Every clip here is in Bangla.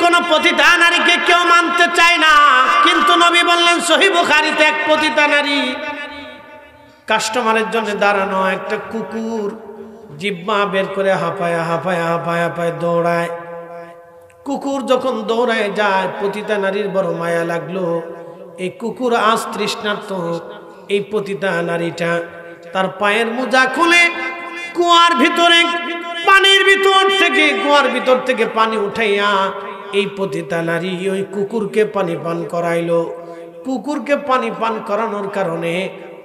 কোন পতিতা নারীকে কেউ মানতে চায় না, কিন্তু নবী বললেন সহিহ বুখারীতে এক পতিতা নারী কাস্টমারের জন্য দাঁড়ানো, একটা কুকুর জিহ্বা বের করে হাঁপায় হাঁপায় হাঁপায় হাঁপায় দৌড়ায়। কুকুর যখন দৌড়ায় যায়, পতিতা নারীর বড় মায়া লাগলো। এই কুকুর আজ তৃষ্ণার্ত। এই পতিতা নারীটা তার পায়ের মোজা খুলে কুয়ার ভিতরে পানির কুয়ার ভিতর থেকে পানি উঠাইয়া এই পতিতা নারী ওই কুকুরকে পানি পান করাইলো। কুকুরকে পানি পান করানোর কারণে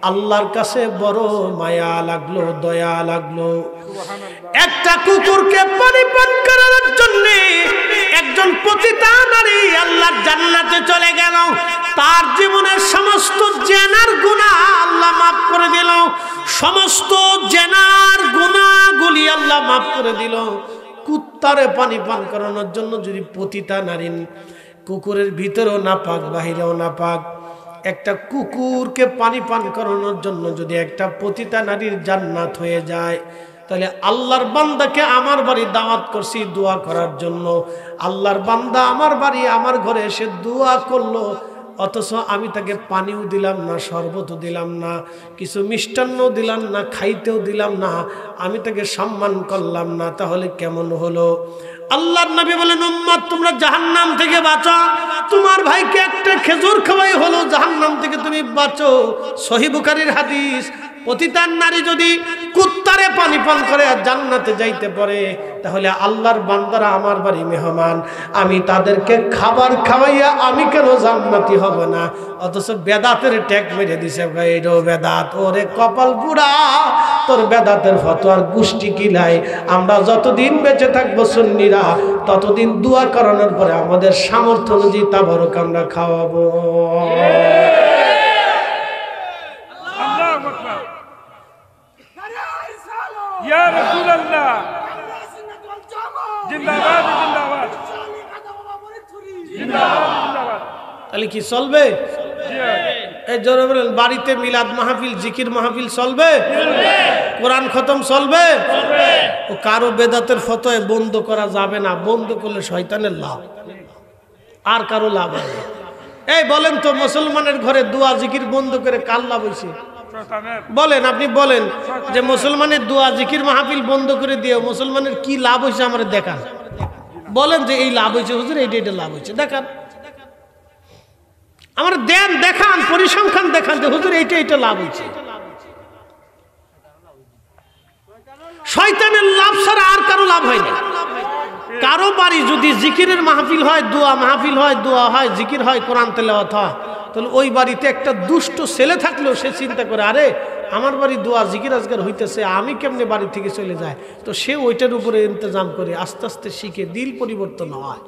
আল্লাহর কাছে বড় মায়া লাগলো, দয়া লাগলো। একটা কুকুরকে পানি পান করানোর জন্য একজন পতিতা নারী আল্লাহর জান্নাতে চলে গেল। তার জীবনের সমস্ত জেনার গুনাহ আল্লাহ মাফ করে দিল, সমস্ত জেনার গুনাহগুলি আল্লাহ মাফ করে দিল। কুত্তারে পানি পান করানোর জন্য যদি পতিতা নারী, কুকুরের ভিতরেও নাপাক বাহিরেও নাপাক, একটা কুকুরকে পানি পান করানোর জন্য যদি একটা পতিতা নারীর জান্নাত হয়ে যায়, তাহলে আল্লাহর বান্দাকে আমার বাড়ি দাওয়াত করছি দোয়া করার জন্য। আল্লাহর বান্দা আমার বাড়ি আমার ঘরে এসে দোয়া করলো, অথচ আমি তাকে পানিও দিলাম না, শরবতও দিলাম না, কিছু মিষ্টান্ন দিলাম না, খাইতেও দিলাম না, আমি তাকে সম্মান করলাম না, তাহলে কেমন হলো? আল্লাহর নবী বলেন, উম্মত তোমরা জাহান্নাম থেকে বাঁচো। তোমার ভাইকে একটা খেজুর খাওয়াই হলো জাহান্নাম থেকে তুমি বাঁচো। সহিহ বুখারীর হাদিস। পতিতা নারী যদি কুত্তারে পানি পান করে আর জান্নাতে যাইতে পারে, তাহলে আল্লাহর বান্দারা আমার বাড়ি মেহমান, আমি তাদেরকে খাবার খাওয়াইয়া আমি কেন জান্নাতি হব না? অথচ বেদাতের ট্যাগ মেরে দিছে, এরও বেদাত, ওরে কপাল পুরা, তোর বেদাতের ফতোয়ার গোষ্ঠী কিলাই। আমরা যতদিন বেঁচে থাকবো সুন্নিরা, ততদিন দোয়া করানোর পরে আমাদের সামর্থ্য অনুযায়ী তাবারক আমরা খাওয়াবো। ইয়া রাসূলুল্লাহ জিন্দাবাদ জিন্দাবাদ জিন্দাবাদ জিন্দাবাদ। তাহলে কি চলবে? এই জোরে বলেন, বাড়িতে মিলাদ মাহফিল, জিকির মাহফিল চলবে, কোরআন খতম চলবে। ও কারো বেদাতের ফতোয়া বন্ধ করা যাবে না, বন্ধ করলে শয়তানের লাভ, আর কারো লাভ হবে। এই বলেন তো, মুসলমানের ঘরে দোয়া জিকির বন্ধ করে কার লাভ হয়েছে? বলেন, আপনি বলেন যে মুসলমানের দোয়া জিকির মাহফিল বন্ধ করে দিয়ে মুসলমানের কি লাভ হয়েছে আমার দেখান। বলেন যে এই লাভ হয়েছে হুজুর, এইটা লাভ হয়েছে দেখান, আমার দেন, দেখান, পরিসংখ্যান দেখান যে হুজুর এইটা লাভ হয়েছে। শয়তানের লাভ ছাড়া আর কারো লাভ হয় না। কারো বাড়ি যদি জিকিরের মাহফিল হয়, দোয়া মাহফিল হয়, দোয়া হয়, জিকির হয়, কোরআন তেলাওয়াত হয়, তাহলে ওই বাড়িতে একটা দুষ্ট ছেলে থাকলেও সে চিন্তা করে, আরে আমার বাড়ি দোয়া জিকির আজকাল হইতেছে, আমি কেমনে বাড়ি থেকে চলে যায়, তো সে ওইটার উপরে ইন্তজাম করে আস্তে আস্তে শিখে দিল পরিবর্তন হয়।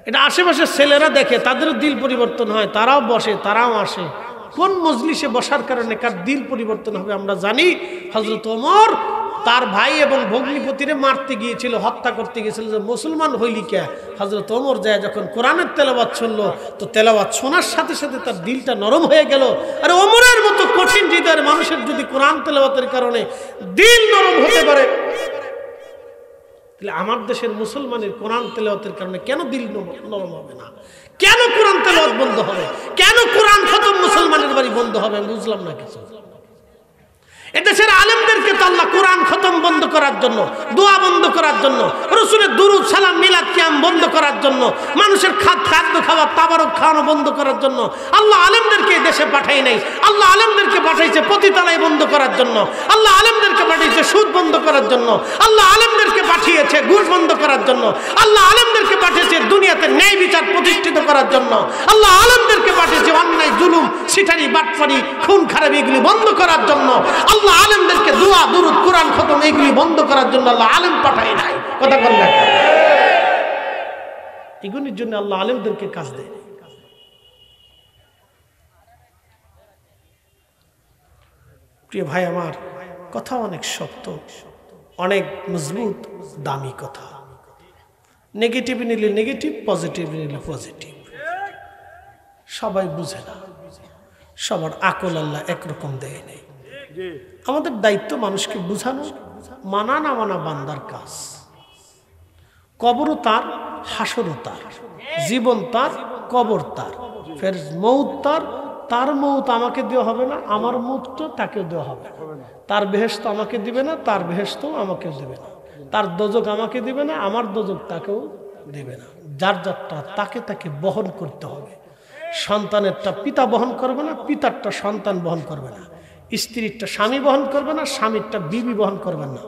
এটা আশেপাশের ছেলেরা দেখে, তাদেরও দিল পরিবর্তন হয়, তারাও বসে, তারাও আসে। কোন মজলিসে বসার কারণে কার দিল পরিবর্তন হবে আমরা জানি। হযরত ওমর তার ভাই এবং ভগ্নিপতিরে মারতে গিয়েছিল, হত্যা করতে গিয়েছিল, যে মুসলমান হইলি কে? হযরত ওমর যায় যখন কোরআনের তেলাওয়াত শুনলো, তো তেলাওয়াত শোনার সাথে সাথে তার দিলটা নরম হয়ে গেল। আর ওমরের মতো কঠিন হৃদয়ের মানুষের যদি কোরআন তেলাওয়াতের কারণে দিল নরম হতে পারে, তাহলে আমার দেশের মুসলমানের কোরআন তেলাওয়াতের কারণে কেন দিল নরম হবে না? কেন কোরআন তেলাওয়াত বন্ধ হবে? কেন কোরআন খতম মুসলমানের বাড়ি বন্ধ হবে? বুঝলাম না কিছু। এদেশের আলেমদেরকে তো আল্লাহ কোরআন খতম বন্ধ করার জন্য, দোয়া বন্ধ করার জন্য, রসুলের দুরূদ সালাম মিলাদ কিয়াম বন্ধ করার জন্য, মানুষের খাদ্য খাওয়া তাবারক খাওয়ানো বন্ধ করার জন্য আল্লাহ আলেমদেরকে দেশে পাঠাই নাই। আল্লাহ আলেমদেরকে পাঠাইছে পতিতালয় বন্ধ করার জন্য, আল্লাহ আলেমদেরকে পাঠিয়েছে সুদ বন্ধ করার জন্য, আল্লাহ আলেমদেরকে পাঠিয়েছে ঘুষ বন্ধ করার জন্য, আল্লাহ আলেমদেরকে পাঠিয়েছে দুনিয়াতে ন্যায় বিচার প্রতিষ্ঠিত করার জন্য, আল্লাহ আলেমদেরকে পাঠিয়েছে অন্যায় জুলুম সিটারি বাটপারি খুন খারাপি এগুলি বন্ধ করার জন্য। আল্লাহ আলেমদেরকে দোয়া দুরূদ কোরআন খতম এগুলি বন্ধ করার জন্য আল্লাহ আলেম পাঠায় নাই। কথা বল না, এগুলির জন্য আল্লাহ আলেমদেরকে কাজ দেয়। প্রিয় ভাই আমার, কথা অনেক শক্ত, অনেক মজবুত, দামি কথা। নেগেটিভ নিলে নেগেটিভ, পজিটিভ নিলে পজিটিভ। সবাই বুঝে না, সবার আকল আল্লাহ একরকম দেয় নেই। আমাদের দায়িত্ব মানুষকে বুঝানো, মানা না মানা বান্দার কাজ। কবরও তার, হাসরও তার, জীবন তার, কবর তার, ফের মৌত তার, তার মৌত আমাকে দেওয়া হবে না, আমার মৌতটা তাকেও দেওয়া হবে না, তার বেহেশত আমাকে দিবে না, তার বেহেশত আমাকেও দেবে না, তার দোজক আমাকে দিবে না, আমার দোজক তাকেও দেবে না। যার যারটা তাকে তাকে বহন করতে হবে। সন্তানেরটা পিতা বহন করবে না, পিতারটা সন্তান বহন করবে না, স্ত্রীরটা স্বামী বহন করবে না, স্বামীরটা বিবি বহন করবেন না।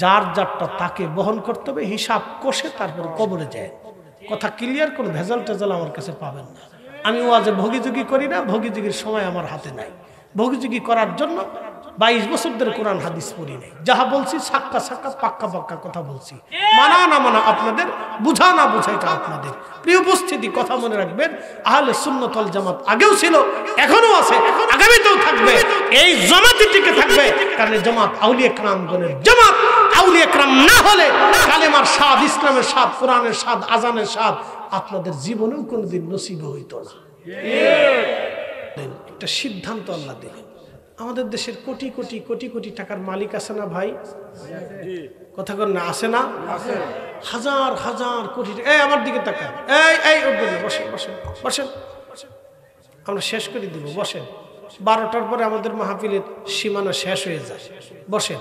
যার যারটা তাকে বহন করতে হবে, হিসাব কষে তারপর কবরে যায়। কথা ক্লিয়ার, কোনো ভেজাল টেজাল আমার কাছে পাবেন না। আমি ওয়াজে ভোগীযোগী করি না, ভোগীযোগীর সময় আমার হাতে নাই। ভোগীযোগী করার জন্য 22 বছর ধরে কোরআন হাদিস পড়ি নাই। যাহা বলছি সাক্কা সাক্কা পাক্কা পাক্কা কথা বলছি। মানা না মানা আপনাদের, বুঝা না বুঝা এটা আপনাদের। প্রিয় উপস্থিতি, কথা মনে রাখবেন, আহলে সুন্নাত ওয়াল জামাত আগেও ছিল, এখনো আছে, আগামীতেও থাকবে। এই জামাতই টিকে থাকবে, কারণ জামাত আউলিয়া কেরামগণের জামাত। আউলিয়া কেরাম না হলে কালেমার স্বাদ, ইসলামের স্বাদ, কোরআনের স্বাদ, আজানের স্বাদ আপনাদের জীবনেও কোনোদিন নসিব হইতো না। একটা সিদ্ধান্ত আল্লাহ দিলেন। আমাদের দেশের কোটি কোটি কোটি কোটি টাকার মালিক আছে না ভাই? কথা কর না, আছে না? হাজার হাজার কোটি। এই আমার দিকে তাকান, এই বসেন বসেন বসেন, আমরা শেষ করে দিব, বসেন। 12টার পরে আমাদের মাহফিলের সীমানা শেষ হয়ে যায়, বসেন।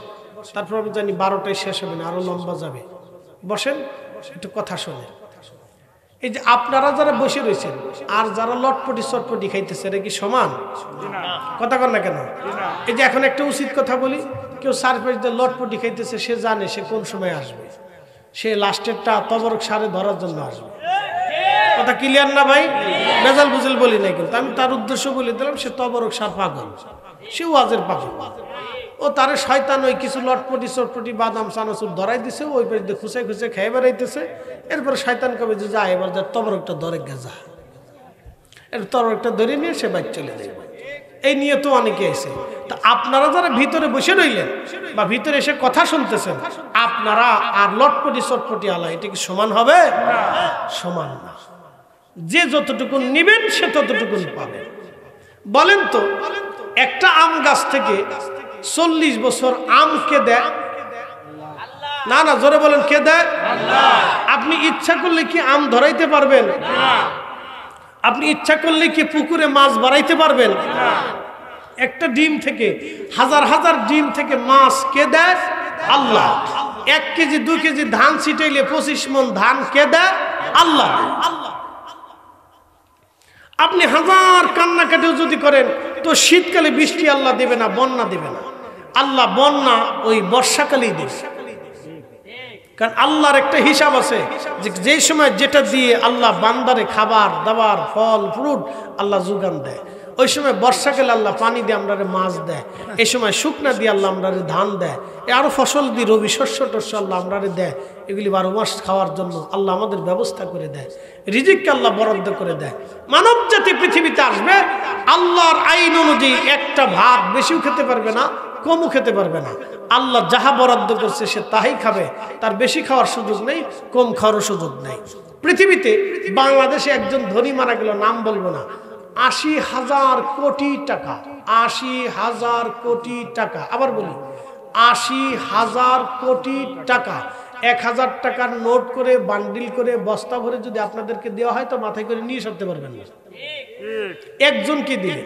তারপর আমি জানি 12টায় শেষ হবে না, আরো লম্বা যাবে। বসেন, একটু কথা শোনেন। এই যে আপনারা যারা বসে রয়েছেন আর যারা লটপটি চটপটি খাইতেছে, এটা কি সমান? কথা কর না কেন? এই যে এখন একটা উচিত কথা বলি, কেউ সারপ্রাইজ দিয়ে লটপটি খাইতেছে, সে জানে সে কোন সময় আসবে, সে লাস্টেরটা তবরক সারে ধরার জন্য আসবে। কথা ক্লিয়ার না ভাই? বেজাল বুঝেল বলি নাই, কিন্তু আমি তার উদ্দেশ্য বলে দিলাম, সে তবরক সার পাগল, সে ওয়াজের পাগল। ও তারে শয়তান ওই কিছু লটপটি চটপটি বাদাম চানাচুর ধরাই দিছে, ওই পেটে খুঁচে খুঁচে খেয়ে বেড়াইতেছে। এরপরে শয়তান কবে যে যা এবার যা তবরকটা ধরে গে যা, এর তবরকটা ধরে নিয়ে সে বাইক চলে যায়। এই নিয়ে তো অনেকে এসে। তা আপনারা যারা ভিতরে বসে রইলেন বা ভিতরে এসে কথা শুনতেছেন, আপনারা আর লটপটি চটপটি আলা, এটা কি সমান হবে? সমান না। যে যতটুকু নিবেন সে ততটুকু পাবেন। বলেন তো, একটা আম গাছ থেকে 40 বছর আম কে দেয়? না না, জোরে বলেন, কে দেয়? আপনি ইচ্ছা করলে কি আম ধরাইতে পারবেন? আপনি ইচ্ছা করলে কি পুকুরে মাছ বাড়াইতে পারবেন? একটা ডিম থেকে, হাজার হাজার ডিম থেকে মাছ কে দেয়? আল্লাহ। 1 কেজি 2 কেজি ধান ছিটাইলে 25 মণ ধান কে দেয়? আল্লাহ। আপনি হাজার কান্নাকাটিও যদি করেন তো শীতকালে বৃষ্টি আল্লাহ দেবে না, বন্যা দেবে না। আল্লাহ বন্যা ওই বর্ষাকালেই দেবে, কারণ আল্লাহর একটা হিসাব আছে যে যেই সময় যেটা দিয়ে আল্লাহ বান্দারে খাবার দাবার ফল ফ্রুট আল্লাহ যোগান দেয়, ওই সময় বর্ষাকালে আল্লাহ পানি দিয়ে আমরা মাছ দেয়, এই সময় শুকনা দিয়ে আল্লাহ আমরা ধান দেয়, আরো ফসল দিয়ে রবি শস্য টস্য আল্লাহ আমরা দেয়। এগুলি 12 মাস খাওয়ার জন্য আল্লাহ আমাদের ব্যবস্থা করে দেয়, রিজিককে আল্লাহ বরাদ্দ করে দেয়। মানব জাতি পৃথিবীতে আসবে, আল্লাহর আইন অনুযায়ী একটা ভাত বেশিও খেতে পারবে না, কমও খেতে পারবে না। আল্লাহ যাহা বরাদ্দ করছে সে তাহাই খাবে, তার বেশি খাওয়ার সুযোগ নেই, কম খাওয়ার সুযোগ নেই। পৃথিবীতে বাংলাদেশে একজন ধনী মারা গেল, নাম বলবো না, 80,000 কোটি টাকা, 80,000 কোটি টাকা। আবার বলি, 80,000 কোটি টাকা। 1000 টাকার নোট করে বান্ডিল করে বস্তা ভরে যদি আপনাদেরকে দেওয়া হয় তো মাথায় করে নিয়ে সরতে পারবেন না। একজনকে দিলে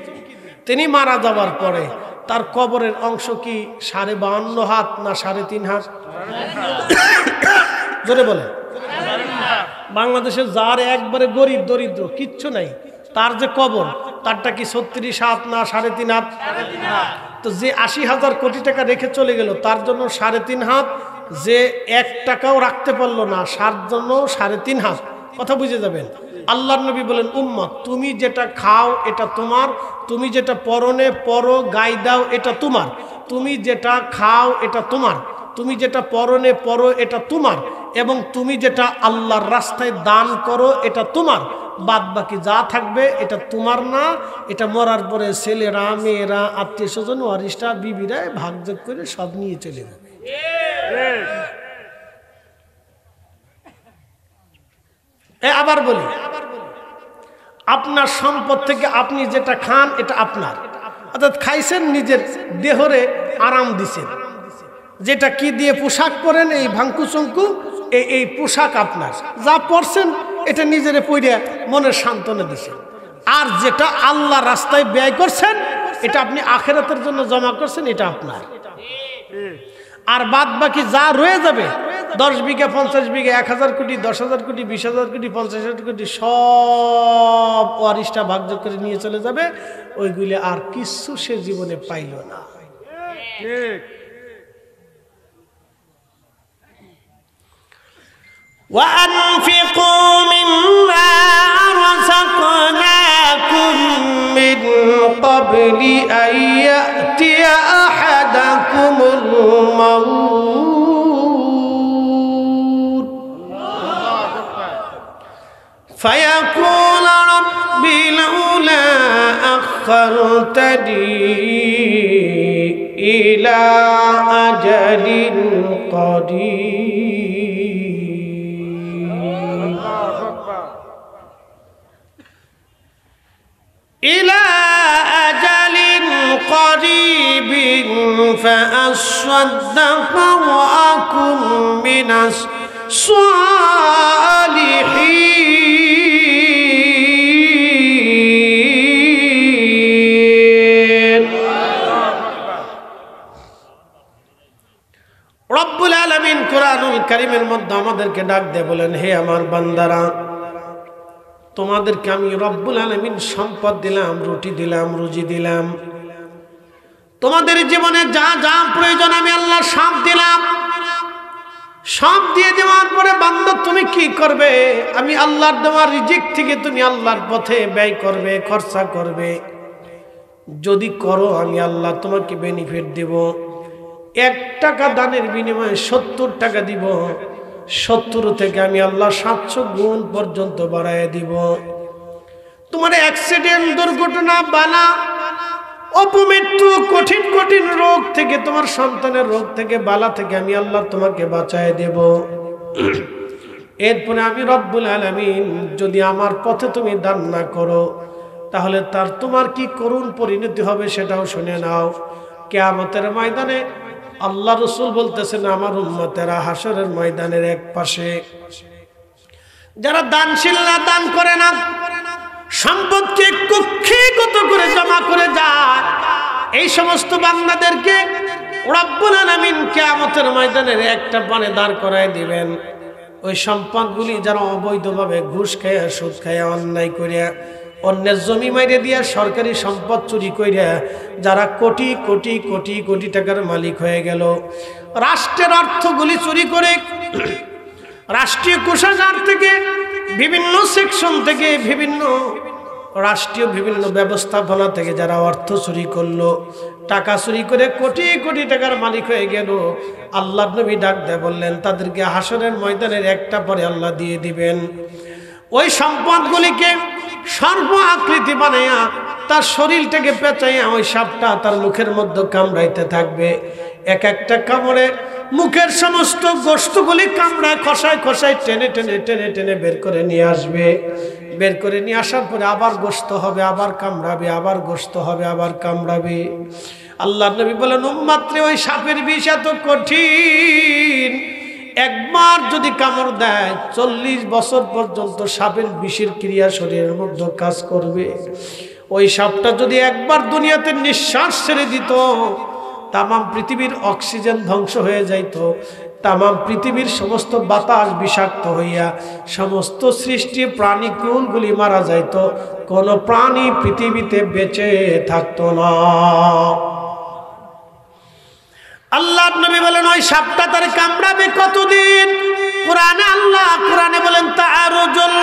তিনি মারা যাওয়ার পরে তার কবরের অংশ কি 52.5 হাত না 3.5 হাত? জোরে বলে। বাংলাদেশে যার একবারে গরিব দরিদ্র কিচ্ছু নাই, তার যে কবর তারটা কি 36 হাত না 3.5 হাত? তো যে 80,000 কোটি টাকা রেখে চলে গেল তার জন্য 3.5 হাত, যে 1 টাকাও রাখতে পারলো না তার জন্য 3.5 হাত। কথা বুঝে যাবেন। আল্লাহর নবী বলেন, উম্মত তুমি যেটা খাও এটা তোমার, তুমি যেটা পরনে পরো গায়ে দাও এটা তোমার, তুমি যেটা খাও এটা তোমার, তুমি যেটা পরনে পরো এটা তোমার, এবং তুমি যেটা আল্লাহর রাস্তায় দান করো এটা তোমার। বাদ বাকি যা থাকবে এটা তোমার না, এটা মরার পরে ছেলেরা মেয়েরা আত্মীয় স্বজন ওয়ারিসরা বিবিরা ভাগযোগ করে সব নিয়ে চলে যাবে। আবার বলি, আপনার সম্পদ থেকে আপনি যেটা খান এটা আপনার, অর্থাৎ খাইছেন নিজের দেহরে আরাম দিছেন, যেটা কি দিয়ে পোশাক পরেন এই ভাঙ্কু চঙ্কু এই পোশাক আপনার, যা পরছেন এটা নিজেরে পইরে মনের সান্ত্বনা দিছেন। আর যেটা আল্লাহ রাস্তায় ব্যয় করছেন এটা আপনি আখিরাতের জন্য জমা করছেন, এটা আপনার। আর বাদ বাকি যা রয়ে যাবে 10 বিঘা 50 বিঘা 1000 কোটি 10,000 কোটি 20,000 কোটি 50,000 কোটি সব ওয়ারিশটা ভাগযোগ করে নিয়ে চলে যাবে, ওইগুলি আর কিছু সে জীবনে পাইল না। ঠিক। وأنفقوا مما رزقناكم من قبل أن يأتي أحدكم الموت فيقول رب لولا أخرتني إلى أجل قريب إلى أجل قريب فأصدق وأكن من الصالحين রব্বুল আলামিন কুরআনুল কারীমের মধ্যে আমাদেরকে ডাক দিয়ে বলেন, হে আমার বান্দারা, তোমাদেরকে আমি রব্বুল আলামিন সম্পদ দিলাম, রুটি দিলাম, রুজি দিলাম, তোমাদের জীবনে যা যা প্রয়োজন আমি আল্লাহ সব দিলাম। সব দিয়ে দেওয়ার পরে বান্দা তুমি কি করবে? আমি আল্লাহর দেওয়া রিজিক থেকে তুমি আল্লাহর পথে ব্যয় করবে, খরচা করবে। যদি করো আমি আল্লাহ তোমাকে বেনিফিট দেব। 1 টাকা দানের বিনিময়ে 70 টাকা দিব। 70 থেকে আমি আল্লাহ 700 গুণ পর্যন্ত বাড়ায় দিব। তোমার অ্যাক্সিডেন্ট, দুর্ঘটনা, বালা, অপমৃত্যু, কঠিন কঠিন রোগ থেকে, তোমার সন্তানের রোগ থেকে, বালা থেকে আমি আল্লাহ তোমাকে বাঁচায় দেব। এরপরে আমি রব্বুল আলামিন যদি আমার পথে তুমি দান না করো তাহলে তার তোমার কি করুণ পরিণতি হবে সেটাও শুনে নাও। কিয়ামতের ময়দানে আল্লাহ রাসূল বলতেছেন, আমার উম্মতেরা হাসরের ময়দানের এক পাশে যারা দানশীল না, দান করে না, সম্পদকে কুক্ষিগত করে জমা করে যায়, এই সমস্ত বান্দাদেরকে রব্বুল আলামিন কিয়ামতের ময়দানের একটা পানে দাঁড় করায় দিবেন। ওই সম্পদগুলি যারা অবৈধভাবে ঘুষ খায়, সুদ খায়, অন্যায় করে, অন্যের জমি মাইরে দিয়া সরকারি সম্পদ চুরি কইরা যারা কোটি কোটি কোটি কোটি টাকার মালিক হয়ে গেল, রাষ্ট্রের অর্থগুলি চুরি করে, রাষ্ট্রীয় কোষাগার থেকে, বিভিন্ন সেকশন থেকে, বিভিন্ন রাষ্ট্রীয় বিভিন্ন ব্যবস্থাপনা থেকে যারা অর্থ চুরি করলো, টাকা চুরি করে কোটি কোটি টাকার মালিক হয়ে গেল, আল্লাহর নবী ডাক দেয় বললেন তাদেরকে হাসরের ময়দানের একটা পরে আল্লাহ দিয়ে দিবেন। ওই সম্পদগুলিকে সর্ব আকৃতি বানাইয়া তার শরীরটাকে পেঁচাইয়া ওই সাপটা তার মুখের মধ্যে কামড়াইতে থাকবে। এক একটা কামড়ে মুখের সমস্ত গোশতগুলি কামড়ায় খসায় খসায় টেনে টেনে টেনে টেনে বের করে নিয়ে আসবে। বের করে নিয়ে আসার পরে আবার গোশত হবে, আবার কামড়াবে, আবার গোশত হবে, আবার কামড়াবে। আল্লাহর নবী বলেন, উম্মতরে ওই সাপের বিষ এত কঠিন, একবার যদি কামড় দেয় 40 বছর পর্যন্ত সাপের বিষের ক্রিয়া শরীরের মধ্যে কাজ করবে। ওই সাপটা যদি একবার দুনিয়াতে নিঃশ্বাস ছেড়ে দিত, তামাম পৃথিবীর অক্সিজেন ধ্বংস হয়ে যাইত, তামাম পৃথিবীর সমস্ত বাতাস বিষাক্ত হইয়া সমস্ত সৃষ্টি প্রাণীকুলগুলি মারা যাইত, কোনো প্রাণী পৃথিবীতে বেঁচে থাকতো না। আল্লাহর নবী বলেন ওই সাপটা তার কামড়াবে কতদিন? কোরআনে বলেন তাআরুজুল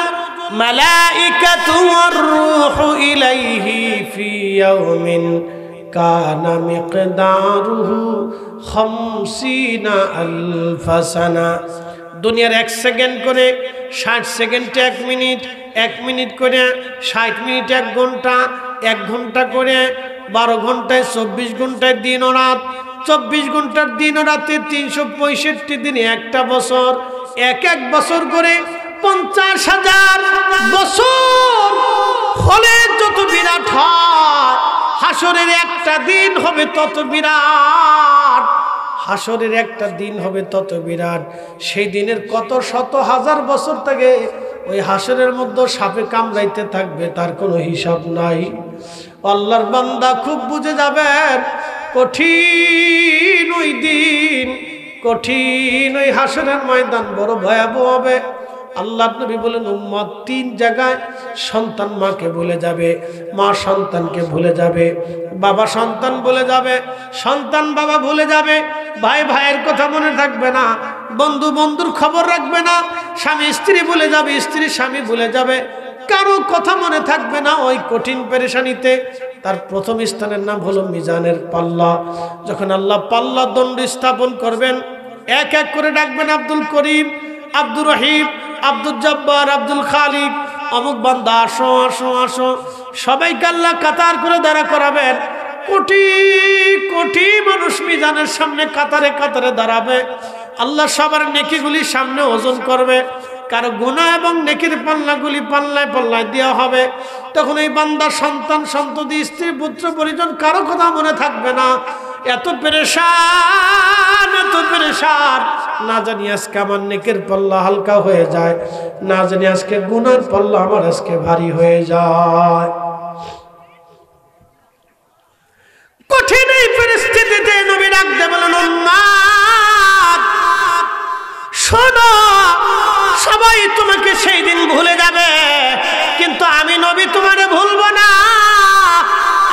মালাইকাতু ওয়ার রূহু ইলাইহি ফি ইয়াউমিন কানা মিকদারুহু 50,000 সানা। দুনিয়ার 1 সেকেন্ড করে 60 সেকেন্ডে 1 মিনিট, 1 মিনিট করে 60 মিনিট 1 ঘন্টা, 1 ঘন্টা করে 12 ঘন্টায় 24 ঘন্টায় দিন ও রাত, 24 ঘন্টার দিন ও রাতে 365 দিনে একটা বছর, এক বছর করে 50,000 বছর হলে যত বিরাট হয়, হাসরের একটা দিন হবে তত বিরাট। হাসরের একটা দিন হবে তত বিরাট, সেই দিনের কত শত হাজার বছর থেকে ওই হাসরের মধ্যে সাপে কামড়াইতে থাকবে, তার কোনো হিসাব নাই। আল্লাহর বান্দা খুব বুঝে যাবেন কঠিন ওই দিন, কঠিন ওই হাসরের ময়দান বড় ভয়াবহ হবে। আল্লাহ নবী বলেন উম্মত 3 জায়গায় সন্তান মাকে ভুলে যাবে, মা সন্তানকে ভুলে যাবে, বাবা সন্তান ভুলে যাবে, সন্তান বাবা ভুলে যাবে, ভাই ভাইয়ের কথা মনে থাকবে না, বন্ধু বন্ধুর খবর রাখবে না, স্বামী স্ত্রী ভুলে যাবে, স্ত্রী স্বামী ভুলে যাবে, কারো কথা মনে থাকবে না। ওই কঠিন পেরেশানিতে তার প্রথম স্থানের নাম হলো মিজানের পাল্লা। যখন আল্লাহ পাল্লা দণ্ড স্থাপন করবেন, এক এক করে ডাকবেন আব্দুল করিম, আব্দুর রহিম, আব্দুল জব্বার, আব্দুল খালিক, অমুক বান্দা আসো আসো আসো। সবাইকে আল্লাহ কাতার করে দাঁড়া করাবেন। কোটি কোটি মানুষ মিজানের সামনে কাতারে কাতারে দাঁড়াবে। আল্লাহ সবার নেকিগুলি সামনে ওজন করবে, কারো গুনাহ এবং নেকির পাল্লাগুলি পাল্লায় পাল্লায় দেওয়া হবে। তখন এই বান্দা সন্তান সন্ততি স্ত্রী পুত্র পরিজন কারো কথা মনে থাকবে না। এত পেরেশান, এত পেরেশান, না জানি আজকে আমার নেকের পাল্লা হালকা হয়ে যায়, না জানি আজকে গুনার পাল্লা আমার আজকে ভারী হয়ে যায়। কঠিন এই পরিস্থিতিতে নবী ডাকতে বলেন উম্মত শোনো, সবাই তোমাকে সেই দিন ভুলে যাবে, কিন্তু আমি নবী তোমারে ভুলবো না।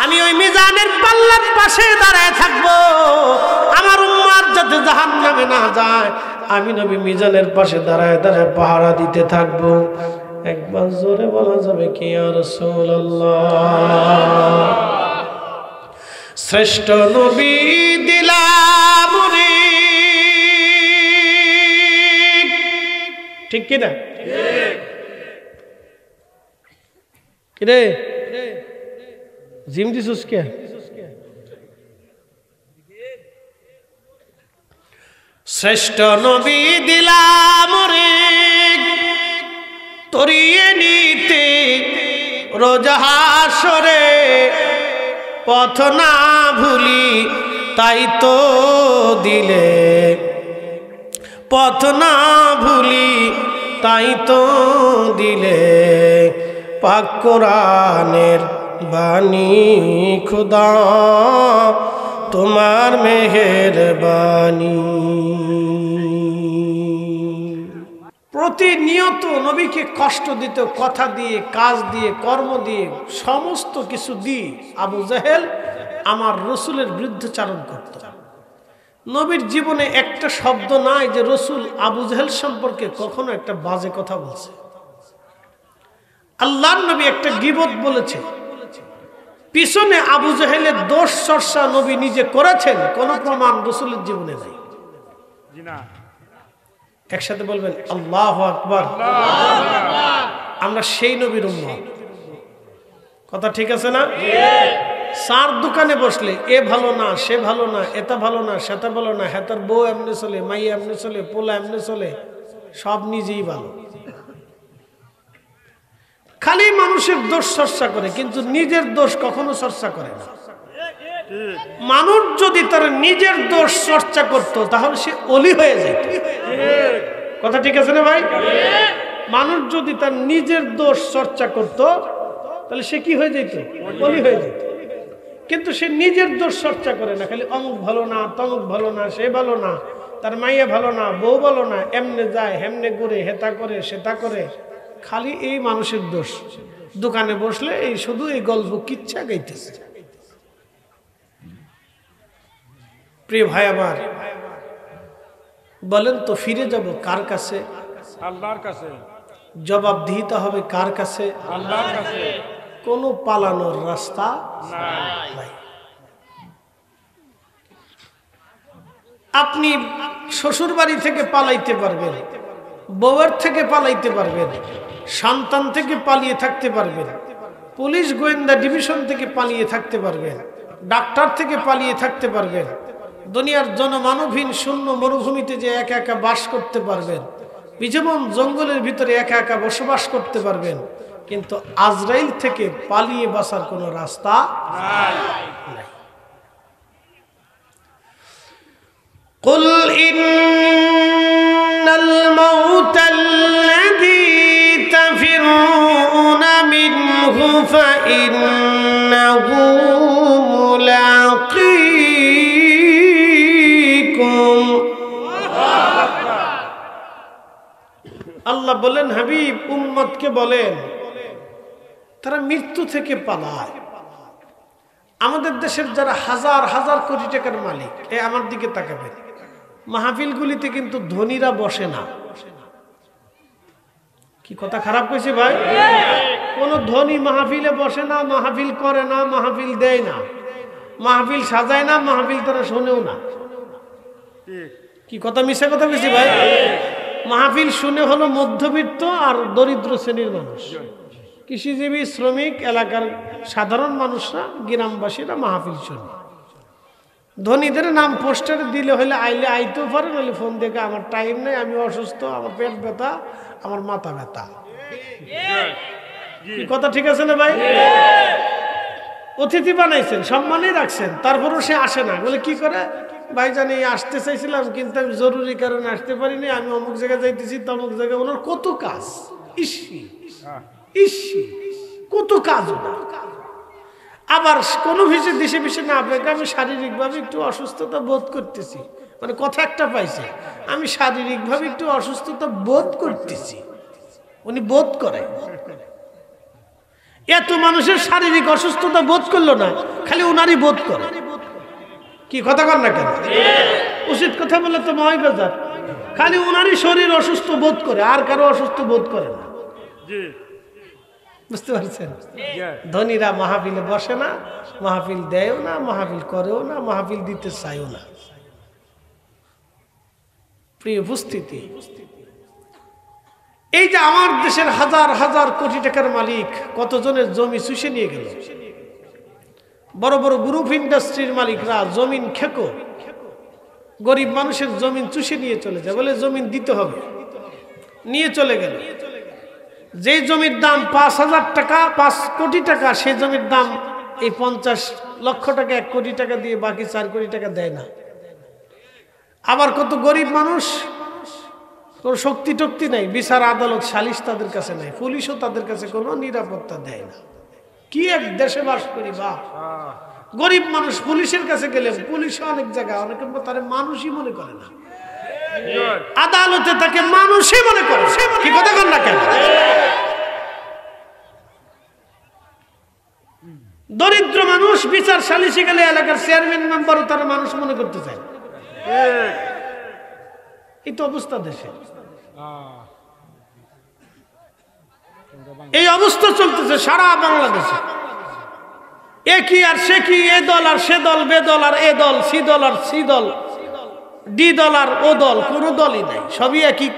আমি ওই মিজানের পাল্লার পাশে দাঁড়ায় থাকবো, আমার উম্মত যাতে জাহান্নামে না যায়, আমি নবী মিজানের পাশে দাঁড়ায় দাঁড়ায় পাহারা দিতে থাকবো। একবার জোরে বলা যাবে কি ইয়া রাসূলুল্লাহ। শ্রেষ্ঠ নবী দিলাম রে, ঠিক কিনা? কিরে জিম দিছস কে? শ্রেষ্ঠ নবী দিলাম রে তরিয়ে নিতে রোজ হাসরে, পথ না ভুলি তাই তো দিলে, পথ না ভুলি তাই তো দিলে, পাক কোরআনের বাণী খুদা তোমার মেহেরবানি। প্রতিনিয়ত নবীকে কষ্ট দিত, কথা দিয়ে, কাজ দিয়ে, কর্ম দিয়ে, সমস্ত কিছু দিয়ে আবু জাহেল আমার রসুলের বিরুদ্ধচারণ করত। নবীর জীবনে একটা শব্দ নাই যে রসুল আবু জাহেল সম্পর্কে কখনো একটা বাজে কথা বলছে। আল্লাহর নবী একটা গীবত বলেছে, পিছনে আবু জাহেলের দোষ চর্চা নবী নিজে করেছেন, কোন প্রমাণ রসুলের জীবনে নাই। একসাথে বলবেন আল্লাহু আকবার। আমরা সেই নবীর উম্মত, কথা ঠিক আছে না? চার দোকানে বসলে এ ভালো না, সে ভালো না, এটা ভালো না, সেটা ভালো না, হেতার বউ এমনি চলে, মাইয়া এমনি চলে, পোলা এমনি চলে, সব নিজেই ভালো। খালি মানুষের দোষ চর্চা করে, কিন্তু নিজের দোষ কখনো চর্চা করে না। মানুষ যদি তার নিজের দোষ চর্চা করত তাহলে সে অলি হয়ে যেত, কথা ঠিক আছে না ভাই? মানুষ যদি তার নিজের দোষ চর্চা করত তাহলে সে কি হয়ে যেত? অলি হয়ে যেত। কিন্তু সে নিজের দোষ চর্চা করে না, খালি অমুক ভালো না, তমুক ভালো না, সে ভালো না, তার মাইয়া ভালো না, বউ ভালো না, এমনে যায়, হেমনে ঘুরে, হেতা করে, সেটা করে, খালি এই মানুষের দোষ। দোকানে বসলে এই শুধু এই গল্প কিচ্ছা গাইতেছে। প্রিয় ভাই আমার, বলেন তো ফিরে যাব কার কাছে? আল্লাহর কাছে। জবাব দিতে হবে কার কাছে? আল্লাহর কাছে। কোনো পালানোর রাস্তা নাই। আপনি শ্বশুর বাড়ি থেকে পালাইতে পারবেন, বউয়ের থেকে পালাইতে পারবেন, সন্তান থেকে পালিয়ে থাকতে পারবেন, পুলিশ গোয়েন্দা ডিভিশন থেকে পালিয়ে থাকতে পারবেন, ডাক্তার থেকে পালিয়ে থাকতে পারবেন, দুনিয়ার জনমানবহীন শূন্য মরুভূমিতে যে একা একা বাস করতে পারবেন, বিজীবন জঙ্গলের ভিতরে একা একা বসবাস করতে পারবেন, কিন্তু আজরাইল থেকে পালিয়ে বাঁচার কোনো রাস্তা নাই। কুল ইন্নাল মাউতাল্লাযী তাফিরুনা মিনহু ফাইন্নাহু মুলাকীকুম। আল্লাহ বলেন, হাবিব উম্মতকে বলেন তারা মৃত্যু থেকে পালায়। আমাদের দেশের যারা হাজার হাজার কোটি টাকার মালিক, আমার দিকে তাকাবেন, মাহফিলগুলিতে কিন্তু ধনীরা বসে না। কি কথা খারাপ কইছে ভাই? কোন ধনী মাহফিলে বসে না, মাহফিল করে না, মাহফিল দেয় না, মাহফিল সাজায় না, মাহফিল তারা শোনেও না। কি কথা মিশা কথা কইছে ভাই? মাহফিল শুনে হলো মধ্যবিত্ত আর দরিদ্র শ্রেণীর মানুষ, কৃষিজীবী, শ্রমিক, এলাকার সাধারণ মানুষরা, গ্রামবাসীরা মাহফিল শোনে। ধনীদের নাম পোস্টারে দিলে হলে আইলে আইতেও পারে, নাহলে ফোন দেখে আমার টাইম নেই, আমি অসুস্থ, আমার পেট ব্যথা, আমার মাথা ব্যথা। কি কথা ঠিক আছে না ভাই? অতিথি বানাইছেন, সম্মানই রাখছেন, তারপরও সে আসে না। বলে কি করে? ভাইজান এই আসতে চাইছিলাম কিন্তু আমি জরুরি কারণে আসতে পারিনি, আমি অমুক জায়গায় যাইতেছি, তমুক জায়গায়। ওনার কত কাজ, ইসি ইসি কত কাজ। আবার কোনো দেশে বিষে না আপনাকে, আমি শারীরিকভাবে একটু অসুস্থতা বোধ করতেছি, মানে কথা একটা পাইছে, আমি শারীরিকভাবে একটু অসুস্থতা বোধ করতেছি। উনি বোধ করে। এত মানুষের শারীরিক অসুস্থতা বোধ করলো না, খালি উনারই বোধ করে। কি কথা কর না কেন? উচিত কথা বলে তো মহাবাজার, খালি উনারই শরীর অসুস্থ বোধ করে, আর কারো অসুস্থ বোধ করে না। বুঝতে পারছেন? ধনীরা মাহফিলে বসে না, মাহফিল দেয়ও না, মাহফিল করেও না, মাহফিল দিতে চাইও না। প্রিয় উপস্থিতি, এই যে আমার দেশের হাজার হাজার কোটি টাকার মালিক কতজনের জমি চুষে নিয়ে গেল। বড় বড় গ্রুপ ইন্ডাস্ট্রির মালিকরা জমিন খেকো, গরিব মানুষের জমিন চুষে নিয়ে চলে যায়, বলে জমিন দিতে হবে, নিয়ে চলে গেল। যে জমির দাম 5,000 টাকা, 5 কোটি টাকা, সেই জমির দাম এই 50 লক্ষ টাকা, 1 কোটি টাকা দিয়ে বাকি 4 কোটি টাকা দেয় না। আবার কত গরিব মানুষ, কোন শক্তি টক্তি নাই, বিচার আদালত সালিশ তাদের কাছে নাই, পুলিশও তাদের কাছে কোনো নিরাপত্তা দেয় না। কি এক দেশে বাস করি বা! গরিব মানুষ পুলিশের কাছে গেলে, পুলিশও অনেক জায়গায় অনেকে তারা মানুষই মনে করে না, আদালতে তাকে মানুষই মনে করে। কি কথা কর না কেন? দরিদ্র মানুষ বিচার সালিশে গেলে এলাকার চেয়ারম্যান মেম্বারও তারা মানুষ মনে করতে চায়। এই তো অবস্থা দেশে, এই অবস্থা চলতেছে সারা বাংলাদেশে। এ কি আর সে কি, এ দল আর সে দল, বে দল আর এ দল, সি দল আর সি দল, ডি দল আর ও দল, কোন দলই নাই, সবই একই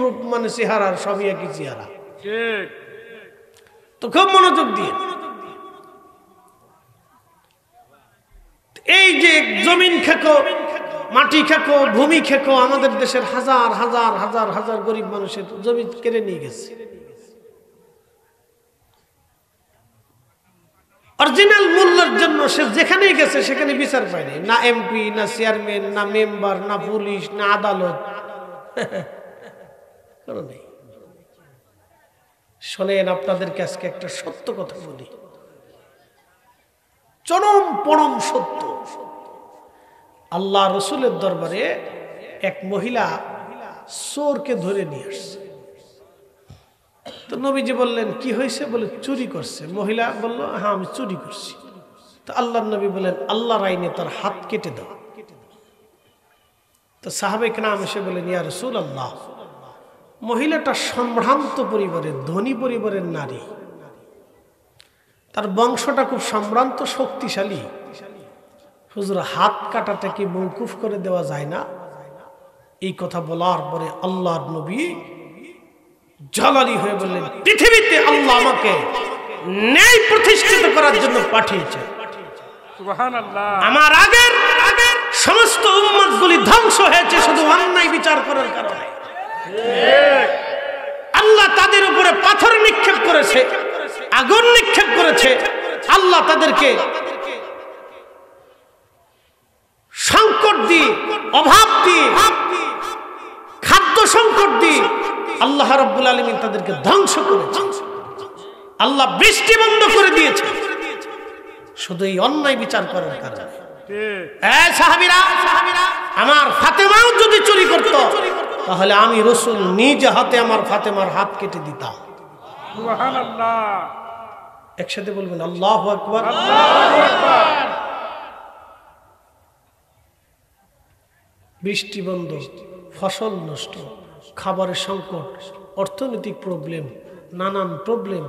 রূপ, মানে চেহারার সবই একই চেহারা। তো খুব মনোযোগ দিয়ে, এই যে জমিন খেকো, মাটি খেকো, ভূমি খেকো, আমাদের দেশের হাজার হাজার হাজার হাজার গরিব মানুষের জমি কেড়ে নিয়ে গেছে। অরিজিনাল মূল্যের জন্য সে যেখানেই গেছে সেখানে বিচার পায়নি, না এমপি, না চেয়ারম্যান, না মেম্বার, না পুলিশ, না আদালত, কোনো নেই। শোনেন, আপনাদেরকে আজকে একটা সত্য কথা বলি, চরম পরম সত্য। আল্লাহ রসুলের দরবারে এক মহিলা চোরকে ধরে নিয়ে আসছে। তো নবীজি বললেন, কি হয়েছে? বলে চুরি করছে। মহিলা বলল, হ্যাঁ আমি চুরি করছি। তো আল্লাহ নবী বলেন, আল্লাহর আইনে তার হাত কেটে দাও। তো সাহাবে কেরাম এসে বলেন, ইয়া রাসূলুল্লাহ, মহিলাটা সম্ভ্রান্ত পরিবারের, ধনী পরিবারের নারী, তার বংশটা খুব সম্ভ্রান্ত, শক্তিশালী, হুজুর হাত কাটাটা কি মওকুফ করে দেওয়া যায় না? এই কথা বলার পরে আল্লাহর নবী জালালি হয়ে বললেন, পৃথিবীতে আল্লাহ আমাকে ন্যায় প্রতিষ্ঠিত করার জন্য পাঠিয়েছে। সুবহানাল্লাহ। আমার আগের সমস্ত উম্মতগুলি ধ্বংস হয়েছে শুধু অন্যায় বিচার করার কারণে। আল্লাহ তাদের উপরে পাথর নিক্ষেপ করেছে, আগুন নিক্ষেপ করেছে, আল্লাহ তাদেরকে সংকট দিয়ে, অভাব দিয়ে আল্লাহ রাব্বুল আলামিন তাদেরকে ধ্বংস করেছে। আল্লাহ বৃষ্টি বন্ধ করে দিয়েছে শুধু এই অন্যায় বিচার করার কারণে। সাহাবীরা, আমার ফাতেমাও যদি চুরি করত তাহলে আমি রাসূল নিজ হাতে আমার ফাতেমার হাত কেটে দিতাম। সুবহানাল্লাহ। একসাথে বলবেন আল্লাহু আকবার। বৃষ্টি বন্ধ, ফসল নষ্ট, খাবারের সংকট, অর্থনৈতিক প্রবলেম, নানান প্রবলেম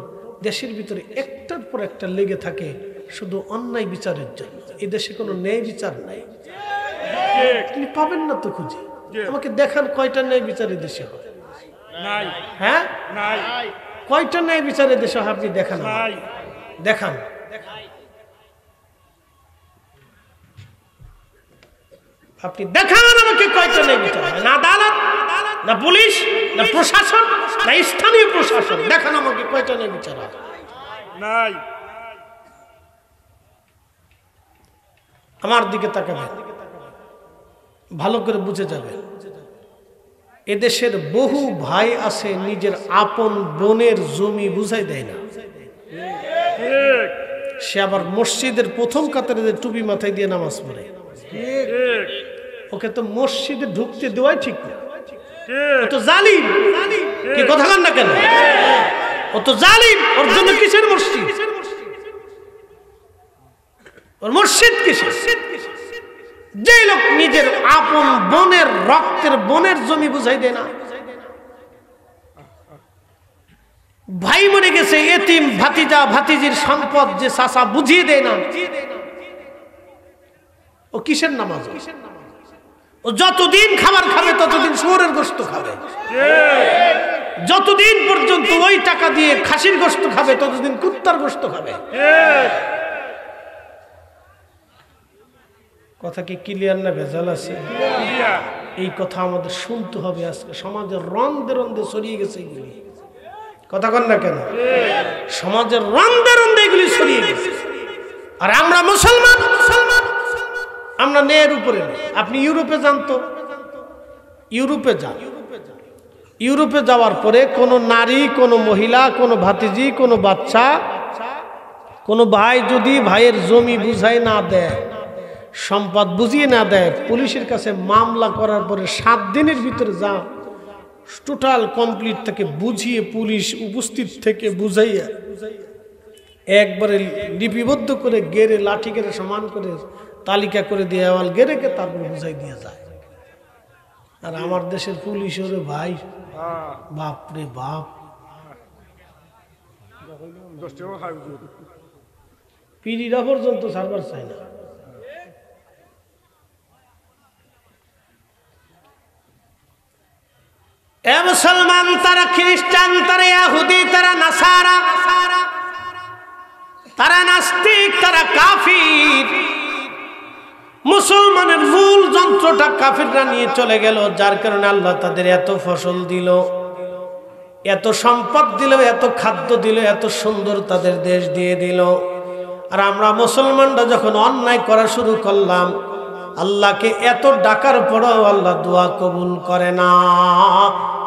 দেশের ভিতরে একটার পর একটা লেগে থাকে শুধু অন্যায় বিচারের জন্য। এই দেশে কোনো ন্যায় বিচার নাই, আপনি পাবেন না তো খুঁজে। আমাকে দেখান কয়টা ন্যায় বিচার এই দেশে হয়? নাই। হ্যাঁ, নাই। কয়টা ন্যায় বিচার এই দেশে হয়? আপনি দেখান, দেখান। আপনি দেখান আমাকে কয়টা ন্যায় বিচার হয়? না আদালত, না পুলিশ, না প্রশাসন, না স্থানীয় প্রশাসন। দেখান আমাকে কয়টা ন্যায় বিচার হয়? নাই। আমার দিকে তাকাবেন, ভালো করে বুঝে যাবে। এদেশের বহু ভাই আছে নিজের আপন বোনের জমি বুঝাই দেয় না। সে আবার মসজিদের প্রথম কাতারে টুপি মাথায় দিয়ে নামাজ পড়ে, ওকে তো মসজিদে ঢুকতে দেওয়াই ঠিক না। ও তো জালিম, কি কথা বলেন না কেন? ও তো জালিম, ওর জন্য কিসের মসজিদ? ওর মসজিদ কিসের? যে লোক নিজের আপন বোনের রক্তের বোনের জমি বুঝাই দেয় না, ভাই মরে গেছে এতিম ভাতিজা ভাতিজির সম্পদ যে চাচা বুঝিয়ে দেয় না, ও কিসের নামাজ? ও যতদিন খাবার খাবে ততদিন শুয়োরের গোশত খাবে, যতদিন পর্যন্ত ওই টাকা দিয়ে খাসির গোশত খাবে ততদিন কুত্তার গোশত খাবে। কথা কি ক্লিয়ার না ভেজাল আছে? এই কথা আমাদের শুনতে হবে। আজকে সমাজের রন্ধে রন্ধে ছড়িয়ে গেছে এগুলি, কথা কন না কেন? সমাজের রন্ধে রন্ধে এগুলি ছড়িয়ে গেছে। আর আমরা মুসলমান, আমরা ন্যায়ের উপরে। আপনি ইউরোপে যান তো, ইউরোপে যান, ইউরোপে যাওয়ার পরে কোনো নারী, কোনো মহিলা, কোনো ভাতিজি, কোনো বাচ্চা, কোনো ভাই যদি ভাইয়ের জমি বুঝাই না দেয়, সম্পদ বুঝিয়ে না দেয়, পুলিশের কাছে মামলা করার পরে 7 দিনের ভিতরে যা টোটাল কমপ্লিট থেকে বুঝিয়ে পুলিশ উপস্থিত থেকে বুঝাইয়া একবারে লিপিবদ্ধ করে গেরে লাঠি গেরে সমান করে তালিকা করে দিয়ে আওয়াল গেরেকে তারপরে বুঝাই দিয়ে যায়। আর আমার দেশের পুলিশ ওরে ভাই, বাপ রে বাপ, পিড়িরা পর্যন্ত সার্ভার চায় না। এ মুসলমান, তারা খ্রিস্টান, তারা ইহুদি, তারা নাসারা, তারা নাস্তিক, তারা কাফির। মুসলমানের মূল যন্ত্রটা কাফিররা নিয়ে চলে গেল, যার কারণে আল্লাহ তাদের এত ফসল দিল, এত সম্পদ দিল, এত খাদ্য দিল, এত সুন্দর তাদের দেশ দিয়ে দিল। আর আমরা মুসলমানরা যখন অন্যায় করা শুরু করলাম, আল্লাহকে এত ডাকার পরেও আল্লাহ দোয়া কবুল করে না।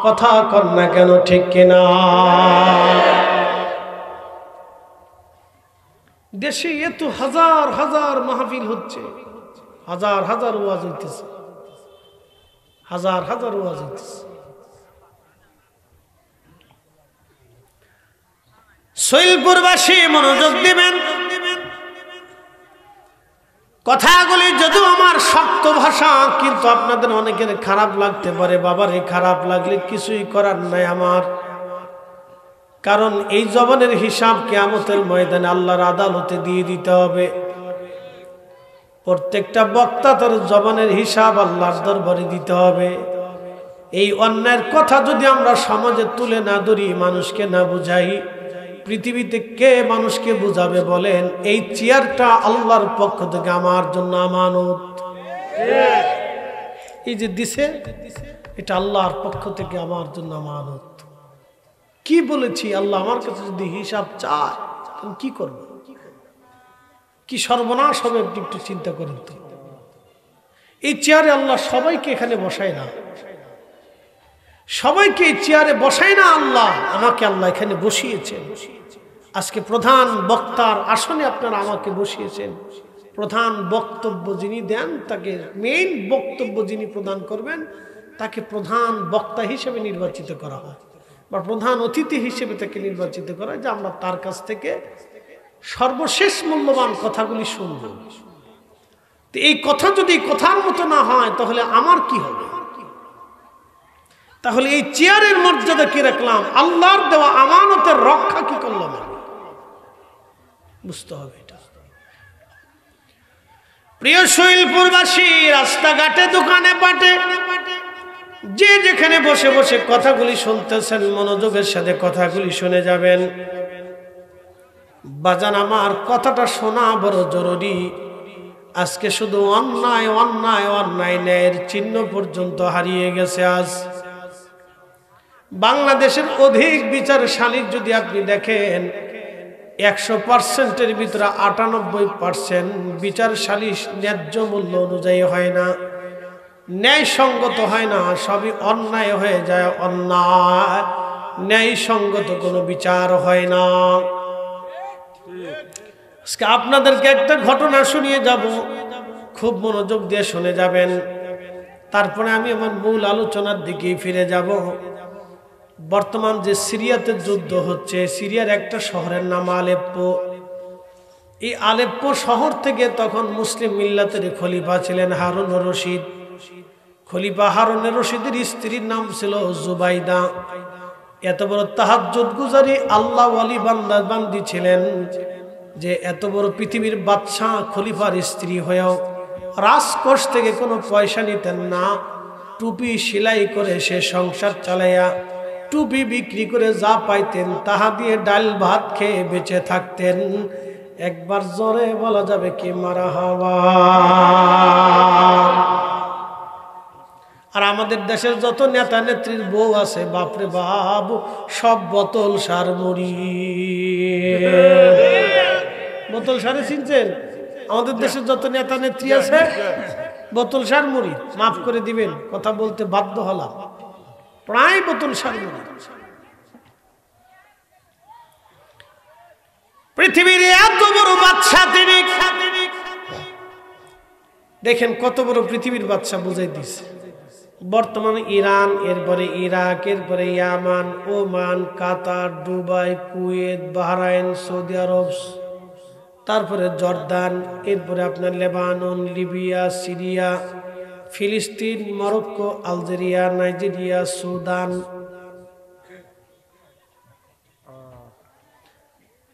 কথা কর না কেন, ঠিক কিনা? দেশে এত হাজার হাজার মাহফিল হচ্ছে, হাজার হাজার ওয়াজ হইতেছে, হাজার হাজার ওয়াজ হইতেছে। সৈলপুরবাসী মনোযোগ দিবেন, কথাগুলি যদিও আমার শক্ত ভাষা, কিন্তু আপনাদের অনেকের খারাপ লাগতে পারে। বাবারে, খারাপ লাগলে কিছুই করার নাই আমার, কারণ এই জবানের হিসাব কিয়ামতের ময়দানে আল্লাহর আদালতে দিয়ে দিতে হবে। প্রত্যেকটা বক্তা তার জবানের হিসাব আল্লাহর দরবারে দিতে হবে। এই অন্যায়ের কথা যদি আমরা সমাজে তুলে না ধরি, মানুষকে না বুঝাই, পৃথিবীতে কে মানুষকে বুঝাবে বলেন? এই চেয়ারটা আল্লাহর পক্ষ থেকে আমার জন্য আমানত। এই যে দিছে, এটা আল্লাহর পক্ষ থেকে আমার জন্য আমানত। কি বলেছি? আল্লাহ আমার কাছে যদি হিসাব চায়, আমি কি করব? কি সর্বনাশ হবে আপনি একটু চিন্তা করেন তো। এই চেয়ারে আল্লাহ সবাইকে এখানে বসায় না, সবাইকে চেয়ারে বসায় না আল্লাহ, আমাকে আল্লাহ এখানে বসিয়েছেন। আজকে প্রধান বক্তার আসনে আপনারা আমাকে বসিয়েছেন। প্রধান বক্তব্য যিনি দেন, তাকে মেইন বক্তব্য যিনি প্রদান করবেন, তাকে প্রধান বক্তা হিসেবে নির্বাচিত করা হয়, বা প্রধান অতিথি হিসেবে তাকে নির্বাচিত করা হয়, যে আমরা তার কাছ থেকে সর্বশেষ মূল্যবান কথাগুলি শুনব। তো এই কথা যদি কথার মতো না হয়, তাহলে আমার কি হবে? তাহলে এই চেয়ারের মর্যাদা কি রাখলাম? আল্লাহর দেওয়া আমানতের রক্ষা কি করলাম? বুঝতে হবে এটা। প্রিয় শৈলপুরবাসী, রাস্তাঘাটে, দোকানে পাটে, যে যেখানে বসে বসে কথাগুলি শুনতেছেন, মনোযোগের সাথে কথাগুলি শুনে যাবেন। বাজান আমার, কথাটা শোনা বড় জরুরি। আজকে শুধু অন্যায় অন্যায় অন্যায়, ন্যায়ের চিহ্ন পর্যন্ত হারিয়ে গেছে। আজ বাংলাদেশের অধিক বিচার সালিস যদি আপনি দেখেন, 100%-এর ভিতরে 98% বিচার সালিস ন্যায্য মূল্য অনুযায়ী হয় না, ন্যায়সঙ্গত হয় না, সবই অন্যায় হয়ে যায়। অন্যায়, ন্যায়সঙ্গত কোনো বিচার হয় না। আজকে আপনাদেরকে একটা ঘটনা শুনিয়ে যাব, খুব মনোযোগ দিয়ে শুনে যাবেন। তারপরে আমি আমার মূল আলোচনার দিকে ফিরে যাব। বর্তমান যে সিরিয়াতে যুদ্ধ হচ্ছে, সিরিয়ার একটা শহরের নাম আলেপ্পো। এই আলেপ্পো শহর থেকে তখন মুসলিম মিল্লাতের খলিফা ছিলেন হারুন রশিদ। খলিফা হারুন রশিদের স্ত্রীর নাম ছিল জুবাইদা। এত বড় তাহাজ্জুদ গুজারি আল্লাহ ওয়ালি বান্দা বান্দি ছিলেন, যে এত বড় পৃথিবীর বাদশাহ খলিফার স্ত্রী হয়েও রাজকোষ থেকে কোনো পয়সা নিতেন না। টুপি সেলাই করে সে সংসার চালাইয়া, টুপি বিক্রি করে যা পাইতেন তাহা দিয়ে ডাল ভাত খেয়ে বেঁচে থাকতেন। একবার জোরে বলা যাবে কি মারহাবা। আর আমাদের দেশের যত নেতা নেত্রীর বউ আছে, বাপরে বাপ, সব বোতল সার মুড়ি। বোতল সারে চিনছেন? আমাদের দেশের যত নেতা নেত্রী আছে, বোতল সার মুড়ি। মাফ করে দিবেন, কথা বলতে বাধ্য হলাম, প্রায় বোতল সার মুড়ি। পৃথিবীর এত বড় বাদশা তিনি, দেখেন কত বড় পৃথিবীর বাদশা, বুঝাই দিছে। বর্তমানে ইরান, এরপরে ইরাক, এরপরে ইয়ামান, ওমান, কাতার, দুবাই, কুয়েত, বাহরাইন, সৌদি আরব, তারপরে জর্দান, এরপরে আপনার লেবানন, লিবিয়া, সিরিয়া, ফিলিস্তিন, মরক্কো, আলজেরিয়া, নাইজেরিয়া, সুদান।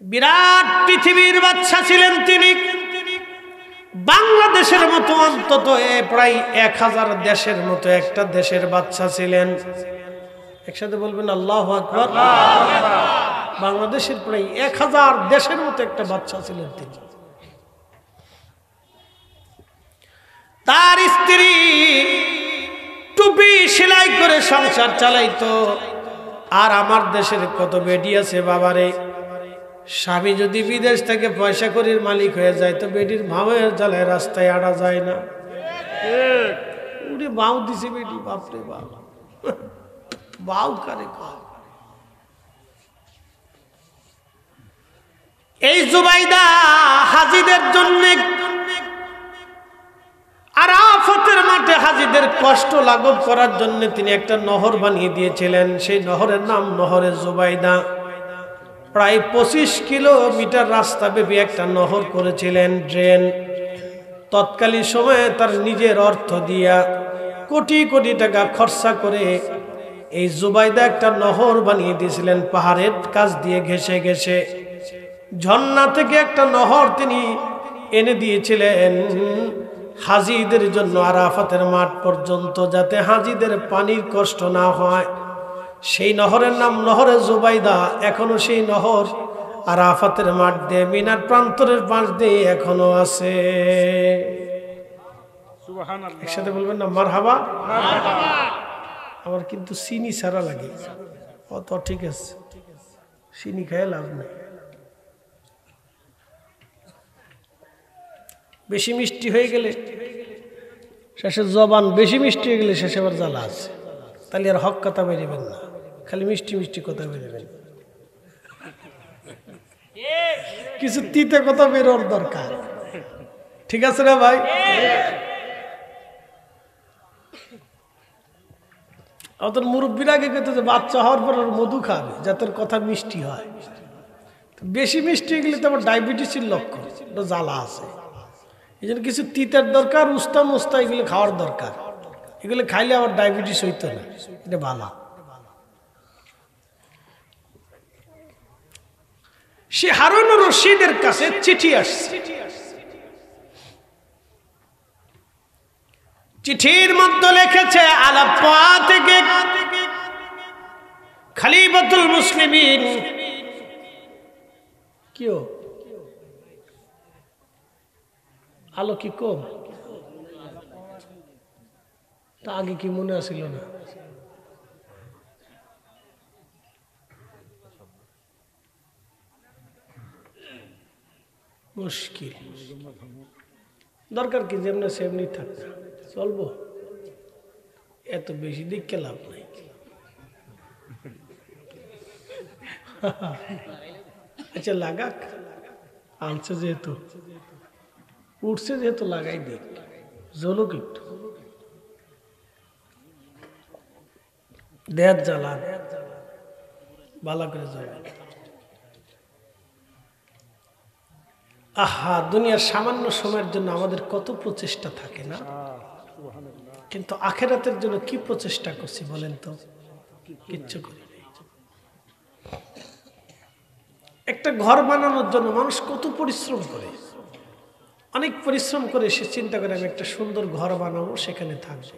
বিরাট পৃথিবীর বাদশা ছিলেন তিনি। বাংলাদেশের মতো অন্তত প্রায় 1000 দেশের মতো একটা দেশের বাদশা ছিলেন। একসাথে বলবেন আল্লাহু আকবার। বাংলাদেশের প্রায় 1000 দেশের মতো একটা বাদশা ছিলেন তিনি। তার স্ত্রী টুপি সেলাই করে সংসার চালাইতো। আর আমার দেশের কত বেডি আছে বাবারে, স্বামী যদি বিদেশ থেকে পয়সা করির মালিক হয়ে যায়, তো বেডির ভাবের জ্বালায় রাস্তায় আড়া যায় না। উড়ে বাউ দিছে বেটি, বাপরে বাপ, বাউ কারে কয়। এই জুবাইদা হাজিদের জন্য, আরাফাতের মাঠে হাজিদের কষ্ট লাঘব করার জন্য তিনি একটা নহর বানিয়ে দিয়েছিলেন। সেই নহরের নাম নহরে জুবাইদা। প্রায় 25 কিলোমিটার রাস্তা ব্যাপী একটা নহর করেছিলেন, ড্রেন। তৎকালীন সময়ে তার নিজের অর্থ দিয়া কোটি কোটি টাকা খরচা করে এই জুবাইদা একটা নহর বানিয়ে দিয়েছিলেন। পাহাড়ের কাছ দিয়ে ঘেঁষে ঘেঁষে ঝর্ণা থেকে একটা নহর তিনি এনে দিয়েছিলেন হাজিদের জন্য, আরাফাতের মাঠ পর্যন্ত, যাতে হাজিদের পানির কষ্ট না হয়। সেই নহরের নাম নহরে জুবাইদা। এখনো সেই নহর আরাফাতের মাঠ দিয়ে, মিনার প্রান্তরের পাশ দিয়ে এখনো আছে। সুবহানাল্লাহ। একসাথে বলবেন না মারহাবা। আমার কিন্তু চিনি ছাড়া লাগে, অত ঠিক আছে, চিনি খেয়ে লাভ নেই। বেশি মিষ্টি হয়ে গেলে শেষে জবান, বেশি মিষ্টি হয়ে গেলে শেষে আবার জ্বালা আছে। তাহলে আর হক কথা বেরোবেন না, খালি মিষ্টি মিষ্টি কথা বেরোবেন। কিছু তিতে কথা বেরোর দরকার, ঠিক আছে না ভাই? অতর মুরব্বীরা আগে কইতো যে বাচ্চা হওয়ার পর মধু খাবে যাতে কথা মিষ্টি হয়। বেশি মিষ্টি গেলে তো আমার ডায়াবেটিসের লক্ষণ, জ্বালা আছে। এই জন্য কিছু তিতের দরকার, উস্তা মুস্তা এগুলো খাওয়ার দরকার। এগুলো খাইলে আমার ডায়াবেটিস হইতো না, এটা ভালো। সে হারুন রশিদের কাছে চিঠি আসছে। চিঠির মধ্যে লিখেছে আলাপ্পা থেকে খলিফাতুল মুসলিমিন। কিও আলো কি কম, তা আগে কি মনে আসিল না? মুশকিল, দরকার কি যেমনি সেমনি থাকতে চলবো, এত বেশি দিককে লাভ নাই। আচ্ছা লাগাক, আনছে যেহেতু, উঠছে যেহেতু লাগাই দিক, জ্বলুক একটু, দেয়ার জ্বালা ভালো করে জ্বালা। আহা, দুনিয়ার সামান্য সময়ের জন্য আমাদের কত প্রচেষ্টা থাকে না, কিন্তু আখেরাতের জন্য কি প্রচেষ্টা করছি বলেন তো? কিচ্ছু করি নাই। একটা ঘর বানানোর জন্য মানুষ কত পরিশ্রম করে, অনেক পরিশ্রম করে সে চিন্তা করে আমি একটা সুন্দর ঘর বানাবো, সেখানে থাকবো।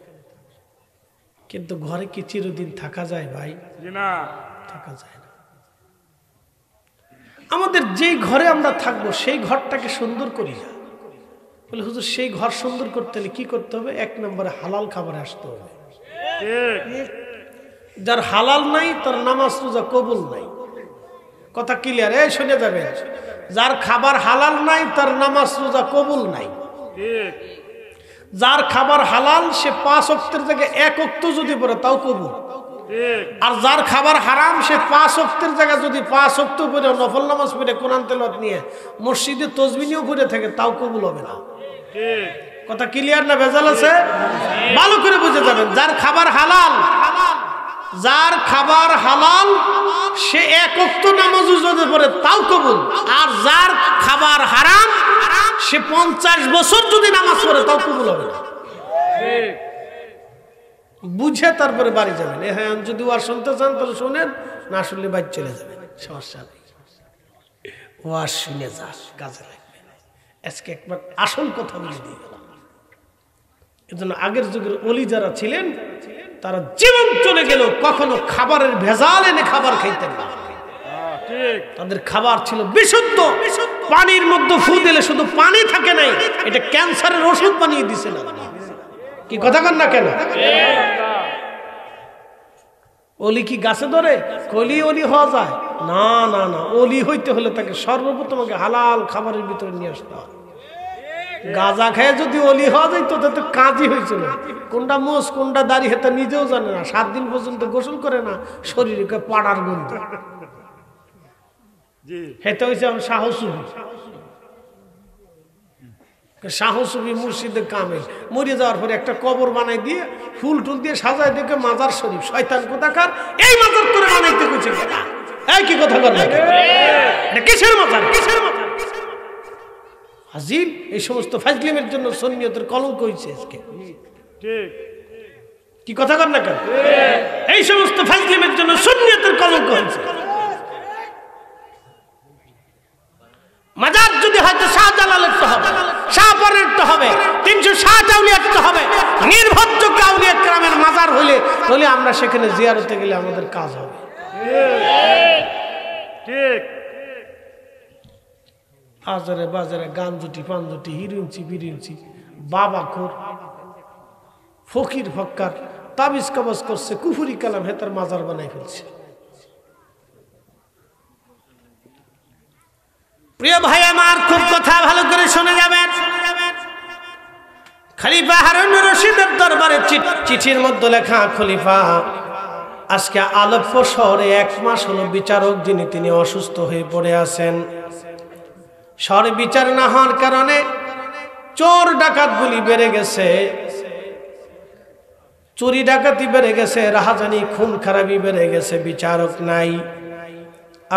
কিন্তু ঘরে কি চিরদিন থাকা যায় ভাই? না, থাকা যায় না। আমাদের যেই ঘরে আমরা থাকবো সেই ঘরটাকে সুন্দর করি না। বলে হুজুর সেই ঘর সুন্দর করতে হলে কি করতে হবে? 1 নম্বরে হালাল খাবারে আসতে হবে। যার হালাল নাই তার নামাজ রোজা কবুল নাই। কথা ক্লিয়ার? এই শুনে যাবেন, যার খাবার হালাল নাই তার নামাজ রোজা কবুল নাই। যার খাবার হালাল সে 5 ওয়াক্তের জায়গায় 1 ওয়াক্ত যদি পড়ে তাও কবুল। আর যার খাবার হারাম সে 5 ওয়াক্তের জায়গায় যদি 5 ওয়াক্ত পড়ে নফল নামাজ পড়ে কোরআন তেলাওয়াত নিয়ে মসজিদে তাসবিহও পড়ে থাকে তাও কবুল হবে না। কথা ক্লিয়ার না ভেজাল আছে? ভালো করে বুঝে যাবেন, যার খাবার হালাল, যার খাবার হালাল সে 1 ওয়াক্ত নামাজও যদি পড়ে তাও কবুল। আর যার খাবার হারাম সে 50 বছর যদি নামাজ পড়ে তাও কবুল হবে না। বুঝে তারপরে বাড়ি যাবেন। হ্যাঁ, যদি ওয়াজ শুনতে চান তাহলে শোনেন, না শুনলে বাড়ি চলে যাবেন, সমস্যা নেই। ওয়াজ শুনে যাস, কাজে লাগবে। আজকে একবার আসল কথা বলে দিয়ে গেলাম। এজন্য আগের যুগের ওলি যারা ছিলেন তারা জীবন চলে গেল কখনো খাবারের ভেজাল এনে খাবার খাইতেন না। তাদের খাবার ছিল বিশুদ্ধ। পানির মধ্যে ফু দিলে শুধু পানি থাকে নাই, এটা ক্যান্সারের ওষুধ বানিয়ে দিছে না। কি কথা কন না কেন? অলি কি গাছে ধরে? কলি অলি হওয়া যায় না? না না, অলি হইতে হলে তাকে সর্বপ্রথম হালাল খাবারের ভিতরে নিয়ে আসতে হবে। গাঁজা খেয়ে যদি অলি হওয়া যায় তো তাতে কাজই হয়েছিল। কোনটা মোষ কোনটা দাড়ি হেতা নিজেও জানে না, 7 দিন পর্যন্ত গোসল করে না, শরীরে পাড়ার গন্ধ। হেতে হয়েছে আমার সাহসুবি। সাহসুবি মুর্শিদে কামেল মরে যাওয়ার পরে একটা কবর বানাই দিয়ে ফুল টুল দিয়ে সাজায় দেখে মাজার শরীফ। শয়তান কোথাকার, এই মাজার করে বানাইতে কইছে কেনা? এই কি কথা বল না? কিসের মাজার? কিসের মাজার? হাজির এই সমস্ত ফাজলিমের জন্য সুন্নিয়তের কলঙ্ক হইছে আজকে। ঠিক কি কথা কর না কেন? এই সমস্ত ফাজলিমের জন্য সুন্নিয়তের কলঙ্ক হইছে। মাজার যদি হয়তো শাহজালালের তো হবে, শাহপরের তো হবে, 360 আউলিয়ার তো হবে, নির্ভরযোগ্য আউলিয়া কেরামের মাজার হইলে তাহলে আমরা সেখানে জিয়ারতে গেলে আমাদের কাজ হবে। ঠিক হাজারে বাজারে গান জুটি পান জুটি হিরিঞ্চি বিরিঞ্চি বাবা খোর ফকির ফক্কার তাবিজ কবজ করছে, কুফুরি কালাম হেতার মাজার বানাই ফেলছে। প্রিয় ভাই আমার, খুব কথা ভালো করে শুনে যাবেন। খলিফা হারুন রশিদের দরবারে চিঠির মধ্যে লেখা, খলিফা আজকে আলেপ্পো শহরে 1 মাস হলো বিচারক যিনি তিনি অসুস্থ হয়ে পড়ে আছেন। শহরে বিচার না হওয়ার কারণে চোর ডাকাতগুলি বেড়ে গেছে, চুরি ডাকাতি বেড়ে গেছে, রাহাজানি খুন খারাপি বেড়ে গেছে, বিচারক নাই।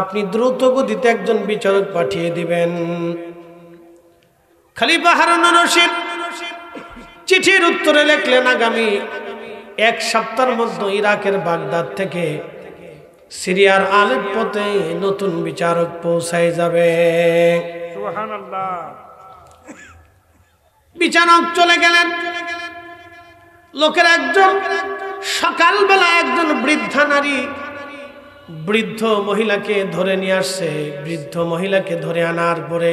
আপনি দ্রুত গতিতে একজন বিচারক পাঠিয়ে দিবেন। খলিফা হারুনুর রশিদ চিঠির উত্তরে লিখলেন আগামী 1 সপ্তাহের মধ্যে ইরাকের বাগদাদ থেকে সিরিয়ার আলেপ্পোতে নতুন বিচারক পৌঁছায় যাবে। সুবহানাল্লাহ। বিচারক চলে গেলেন। লোকের একজন সকালবেলা একজন বৃদ্ধা নারী বৃদ্ধ মহিলাকে ধরে নিয়ে আসছে। বৃদ্ধ মহিলাকে ধরে আনার পরে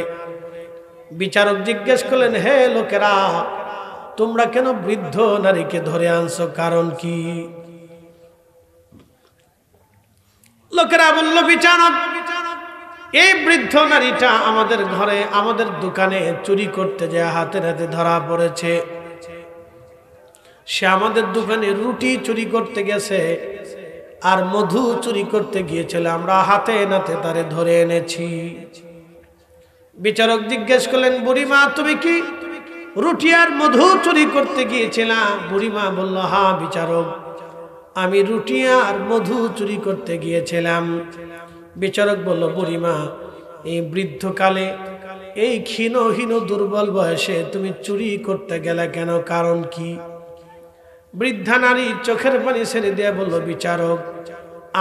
বিচারক জিজ্ঞেস করলেন, হে লোকেরা, তোমরা কেন বৃদ্ধ নারীকে ধরে আনছো, কারণ কি? লোকেরা বলল, বিচারক, এই বৃদ্ধ নারীটা আমাদের ঘরে আমাদের দোকানে চুরি করতে যায় হাতে হাতে ধরা পড়েছে। সে আমাদের দোকানে রুটি চুরি করতে গেছে আর মধু চুরি করতে গিয়েছিল, আমরা হাতে নাতে তারে ধরে এনেছি। বিচারক জিজ্ঞেস করলেন, বুড়িমা, তুমি কি রুটি আর মধু চুরি করতে গিয়েছিলা? বুড়িমা বলল, হ্যাঁ বিচারক, আমি রুটি আর মধু চুরি করতে গিয়েছিলাম। বিচারক বলল, বুড়িমা, এই বৃদ্ধকালে, এই ক্ষীণ দুর্বল বয়সে তুমি চুরি করতে গেলে কেন, কারণ কি? বৃদ্ধা নারী চোখের পানি ছেড়ে দিয়ে বলল, বিচারক,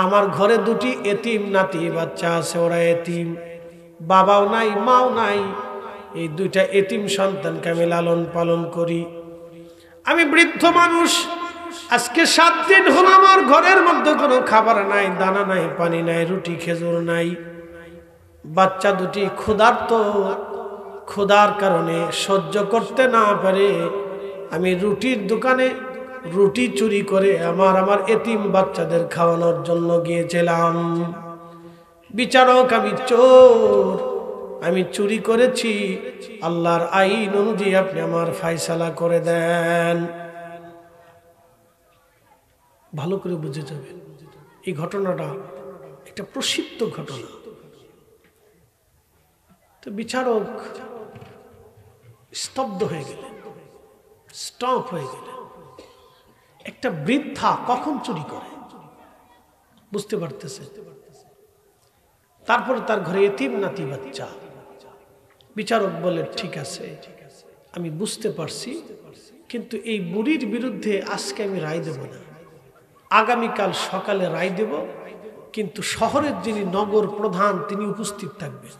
আমার ঘরে 2টি এতিম নাতি বাচ্চা আছে, ওরা এতিম, বাবাও নাই মাও নাই, এই 2টা এতিম সন্তানকে আমি লালন পালন করি। আমি বৃদ্ধ মানুষ, আজকে 7 দিন হলো আমার ঘরের মধ্যে কোনো খাবার নাই, দানা নাই, পানি নাই, রুটি খেজুর নাই। বাচ্চা 2টি ক্ষুধার্ত, ক্ষুধার কারণে সহ্য করতে না পারে আমি রুটির দোকানে রুটি চুরি করে আমার এতিম বাচ্চাদের খাওয়ানোর জন্য গিয়েছিলাম। বিচারক, আমি চোর, আমি চুরি করেছি, আল্লাহর আইন অনুযায়ী আপনি আমার ফায়সালা করে দেন। ভালো করে বুঝে যাবেন, এই ঘটনাটা একটা প্রসিদ্ধ ঘটনা। তো বিচারক স্তব্ধ হয়ে গেলেন, স্টপ হয়ে গেলেন। একটা বৃদ্ধা কখন চুরি করে বুঝতে পারতেছে। তারপরে তার ঘরে এতিম নাতি বাচ্চা। বিচারক বলে, ঠিক আছে, আমি বুঝতে পারছি, কিন্তু এই বুড়ির বিরুদ্ধে আজকে আমি রায় দেব না, আগামীকাল সকালে রায় দেব, কিন্তু শহরের যিনি নগর প্রধান তিনি উপস্থিত থাকবেন,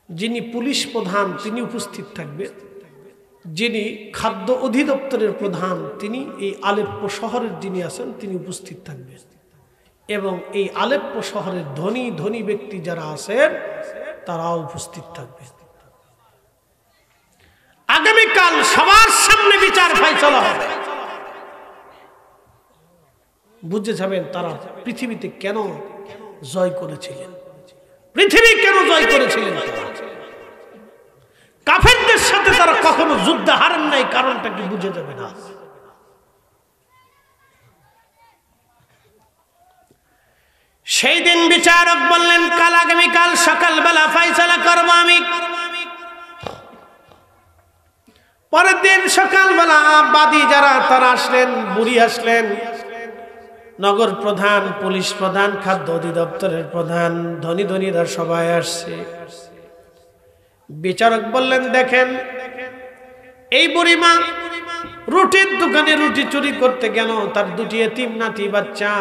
যিনি পুলিশ প্রধান তিনি উপস্থিত থাকবেন, যিনি খাদ্য অধিদপ্তরের প্রধান তিনি এই আলেপ্পো শহরের যিনি আছেন তিনি উপস্থিত থাকবেন, এবং এই আলেপ্পো শহরের ধনী ধনী ব্যক্তি যারা আছেন তারাও উপস্থিত থাকবে। আগামীকাল সবার সামনে বিচার ফায়সালা হবে। বুঝে যাবেন তারা পৃথিবীতে কেন জয় করেছিলেন, পৃথিবী কেন জয় করেছিলেন। কাফেরদের সাথে তারা কখনো যুদ্ধ হারেন নাই, কারণটা কি বুঝে যাবে না। সেই দিন বিচারক বললেন, কাল আগামীকাল সকালবেলা ফায়সালা করব আমি। পরের দিন সকালবেলা বাদী যারা তারা আসলেন, বুড়ি আসলেন, নগর প্রধান, পুলিশ প্রধান, খাদ্য অধিদপ্তরের প্রধান, ধনী ধনীরা সবাই আসছে। বিচারক বললেন, দেখেন, এই বুড়িমা রুটির দোকানে রুটি চুরি করতে গেল, তার 2টি এতিম নাতি বাচ্চা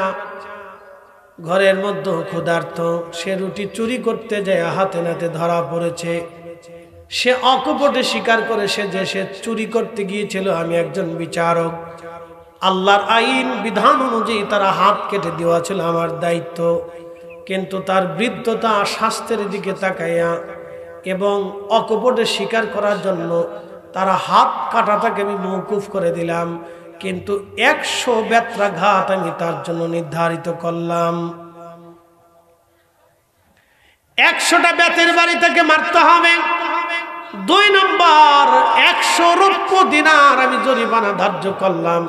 ঘরের মধ্যে ক্ষুধার্ত, সে রুটি চুরি করতে যায় হাতে নাতে ধরা পড়েছে। সে অকপটে স্বীকার করে সে চুরি করতে গিয়েছিল। আমি একজন বিচারক, আল্লাহর আইন বিধান অনুযায়ী তারা হাত কেটে দেওয়া ছিল আমার দায়িত্ব, কিন্তু তার বৃদ্ধতা স্বাস্থ্যের দিকে তাকাইয়া এবং অকপটে স্বীকার করার জন্য তারা হাত কাটাটাকে আমি মওকুফ করে দিলাম, কিন্তু 100 বেত্রাঘাত আমি তার জন্য নির্ধারিত করলাম। 100টা বেতের বাড়ি থেকে মারতে হবে। 2 নম্বর, 100 রৌপ্য দিনার আমি জরিমানা ধার্য করলাম।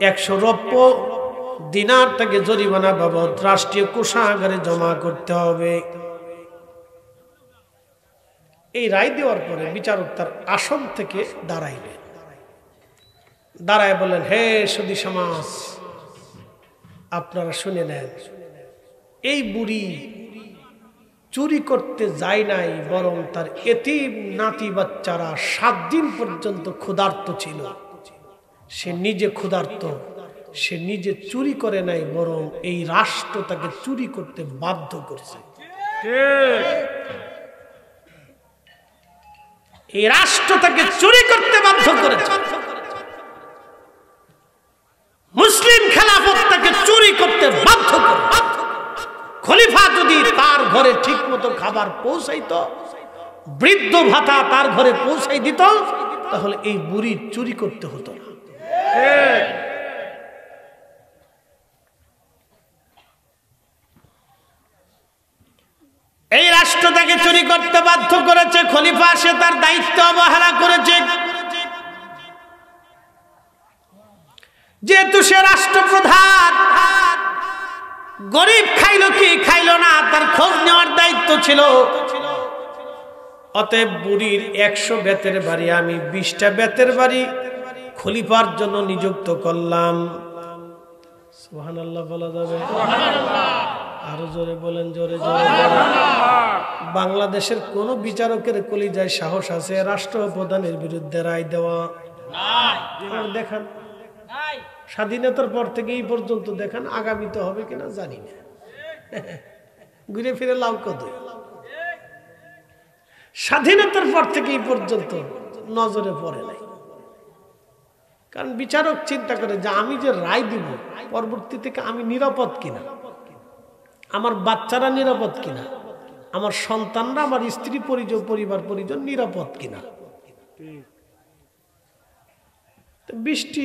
100 রৌপ্য দিনার তাকে জরিমানা বাবদ রাষ্ট্রীয় কোষাগারে জমা করতে হবে। এই রায় দেওয়ার পরে বিচারক তার আসন থেকে দাঁড়াইলেন, দাঁড়ায় বললেন, হে সুধী সমাজ, আপনারা শুনে নেন, এই বুড়ি চুরি করতে যায় নাই, বরং তার এতিম নাতি বাচ্চারা 7 দিন পর্যন্ত ক্ষুধার্ত ছিল। সে নিজে ক্ষুধার্ত, সে নিজে চুরি করে নাই, বরং এই রাষ্ট্র তাকে চুরি করতে বাধ্য করছে। এই রাষ্ট্র তাকে চুরি করতে বাধ্য করেছে। মুসলিম খেলাফত তাকে চুরি করতে বাধ্য করে। খলিফা যদি তার ঘরে ঠিক মতো খাবার পৌঁছাইতো, বৃদ্ধ ভাতা তার ঘরে পৌঁছাই দিত, তাহলে এই বুড়ি চুরি করতে হতো না। এই রাষ্ট্র তাকে চুরি করতে বাধ্য করেছে। খলিফা সে তার দায়িত্ব অবহেলা করেছে। যেহেতু সে রাষ্ট্রপ্রধান, গরিব খাইলো কি খাইলো না তার খোঁজ নেওয়ার দায়িত্ব ছিল। অতএব বুড়ির 100 বেতের বাড়ি আমি 20টা বেতের বাড়ি খলিফার জন্য নিযুক্ত করলাম। সুবহানাল্লাহ বলা যাবে? আরো জোরে বলেন, জোরে জোরে। বাংলাদেশের কোন বিচারকের কলিজায় সাহস আছে রাষ্ট্রপ্রধানের বিরুদ্ধে রায় দেওয়া? দেখান, স্বাধীনতার পর থেকে এই পর্যন্ত দেখান, আগামীতে হবে কিনা জানি না। ঘুরে ফিরে লাউ কত। স্বাধীনতার পর থেকে এই পর্যন্ত নজরে পড়ে নাই। কারণ বিচারক চিন্তা করে যে আমি যে রায় দিব পরবর্তী থেকে আমি নিরাপদ কিনা, আমার বাচ্চারা নিরাপদ কিনা, আমার সন্তানরা, আমার স্ত্রী পরিজন, পরিবার পরিজন নিরাপদ কিনা। বৃষ্টি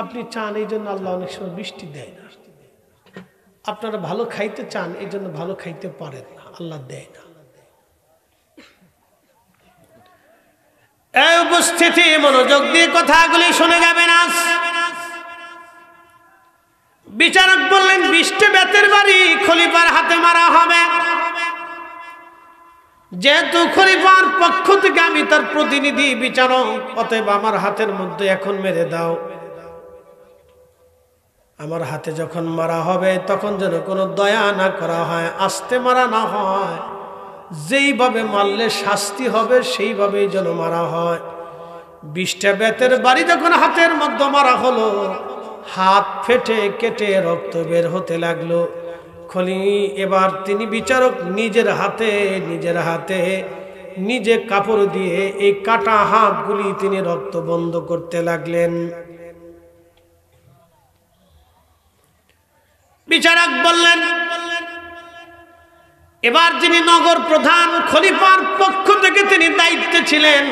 আপনি চান, এই জন্য আল্লাহ অনেক সময় বৃষ্টি দেয় না। আপনারা ভালো খাইতে চান, এই জন্য ভালো খাইতে পারেন না, আল্লাহ দেয় না। এই উপস্থিতি মনোযোগ দিয়ে কথাগুলি শুনে যাবেন। আজ বিচারক বললেন 20টা বেতের বাড়ি খলিফার হাতে মারা হবে। যেহেতু খলিফার পক্ষ থেকে আমি তার প্রতিনিধি বিচারক, অতএব আমার হাতের মধ্যে এখন মেরে দাও। আমার হাতে যখন মারা হবে তখন যেন কোনো দয়া না করা হয়, আস্তে মারা না হয়, যেইভাবে মারলে শাস্তি হবে সেইভাবেই যেন মারা হয়। 20টা বেতের বাড়ি যখন হাতের মধ্যে মারা হলো, হাত ফেটে কেটে রক্ত বের হতে লাগলো। এবার তিনি বিচারক নিজের হাতে নিজে কাপড় দিয়ে এই কাটা হাতগুলি তিনি রক্ত বন্ধ করতে লাগলেন। বিচারক বললেন, এবার যিনি নগর প্রধান, খলিফার পক্ষ থেকে তিনি দায়িত্বে ছিলেন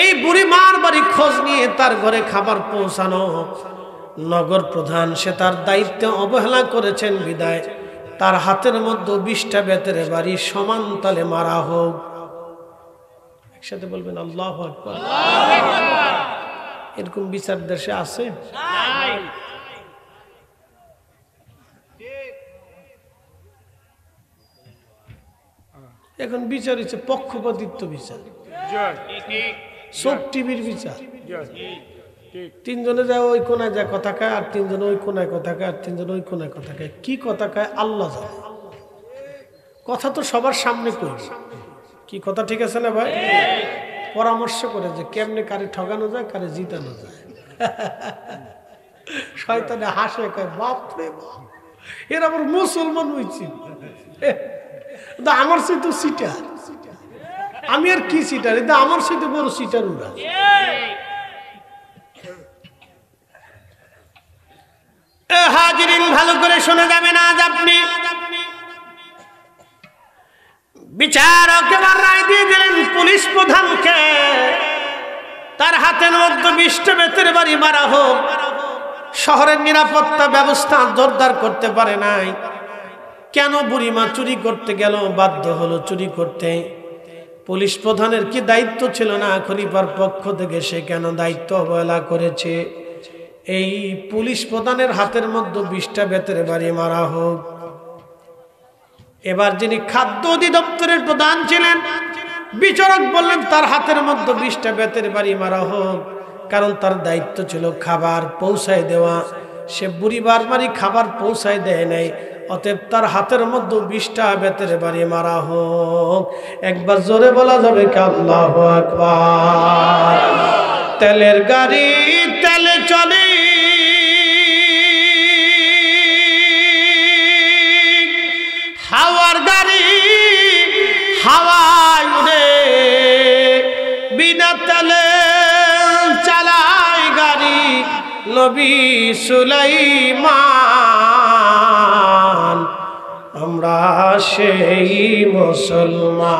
এই বুড়ি মার বাড়ি খোঁজ নিয়ে তার ঘরে খাবার পৌঁছানো। নগর প্রধান সে তার দায়িত্বে অবহেলা করেছেন বিদায় তার হাতের মধ্যে 20টা বেতের বাড়ি সমান তালে মারা হোক। একসাথে বলবেন আল্লাহু আকবার। এরকম বিচার দেশে আছে? এখন বিচার হচ্ছে পক্ষপাতিত্ব বিচার, সব টিভির বিচার। 3 জনে যায় ওই কোনায় যায় কথা খায়, আর 3 জনে ওই কোনায় কথা খায়, আর 3 জনে ওই কোনায় কথা খায়। কি কথা খায় আল্লাহ জানে। কথা তো সবার সামনে কই, কি কথা ঠিক আছে না ভাই? পরামর্শ করে যে কেমনে কারে ঠগানো যায়, কারে জিতানো যায়। শয়তানে হাসে, কয় বাপ রে বাপ, এর আবার মুসলমান হয়েছি। আমার সাথে সিটার, আমি আর কি সিটার, এটা আমার সাথে বড় সিটার ওরা। হাজিরিন ভালো করে শুনে যাবেন। আজ আপনি বিচারক এবার রায় দিয়ে দিলেন পুলিশ প্রধানকে তার হাতের মধ্যে 20টা বেতের বাড়ি মারা হোক। শহরের নিরাপত্তা ব্যবস্থা জোরদার করতে পারে নাই, কেন বুড়িমা চুরি করতে গেল, বাধ্য হলো চুরি করতে। পুলিশ প্রধানের কি দায়িত্ব ছিল না? খলিফার পক্ষ থেকে সে কেন দায়িত্ব অবহেলা করেছে? এই পুলিশ প্রধানের হাতের মধ্যে 20টা বেতের বাড়ি মারা হোক। এবার যিনি খাদ্য অধিদপ্তরের প্রধান ছিলেন, বিচারক বললেন তার হাতের মধ্যে 20টা বেতের বাড়ি মারা হোক, কারণ তার দায়িত্ব ছিল খাবার পৌঁছায় দেওয়া। সে বুড়িবার বাড়ি খাবার পৌঁছায় দেয় নাই, অতএব তার হাতের মধ্যে 20টা বেতের বাড়ি মারা হোক। একবার জোরে বলা যাবে কি আল্লাহু আকবার। তেলের গাড়ি তেলে চলে, হাওয়ার গাড়ি হাওয়ায় উড়ে, বিনা তেলে চালায় গাড়ি নবী সুলাইমান। আমরা সেই মুসলমান,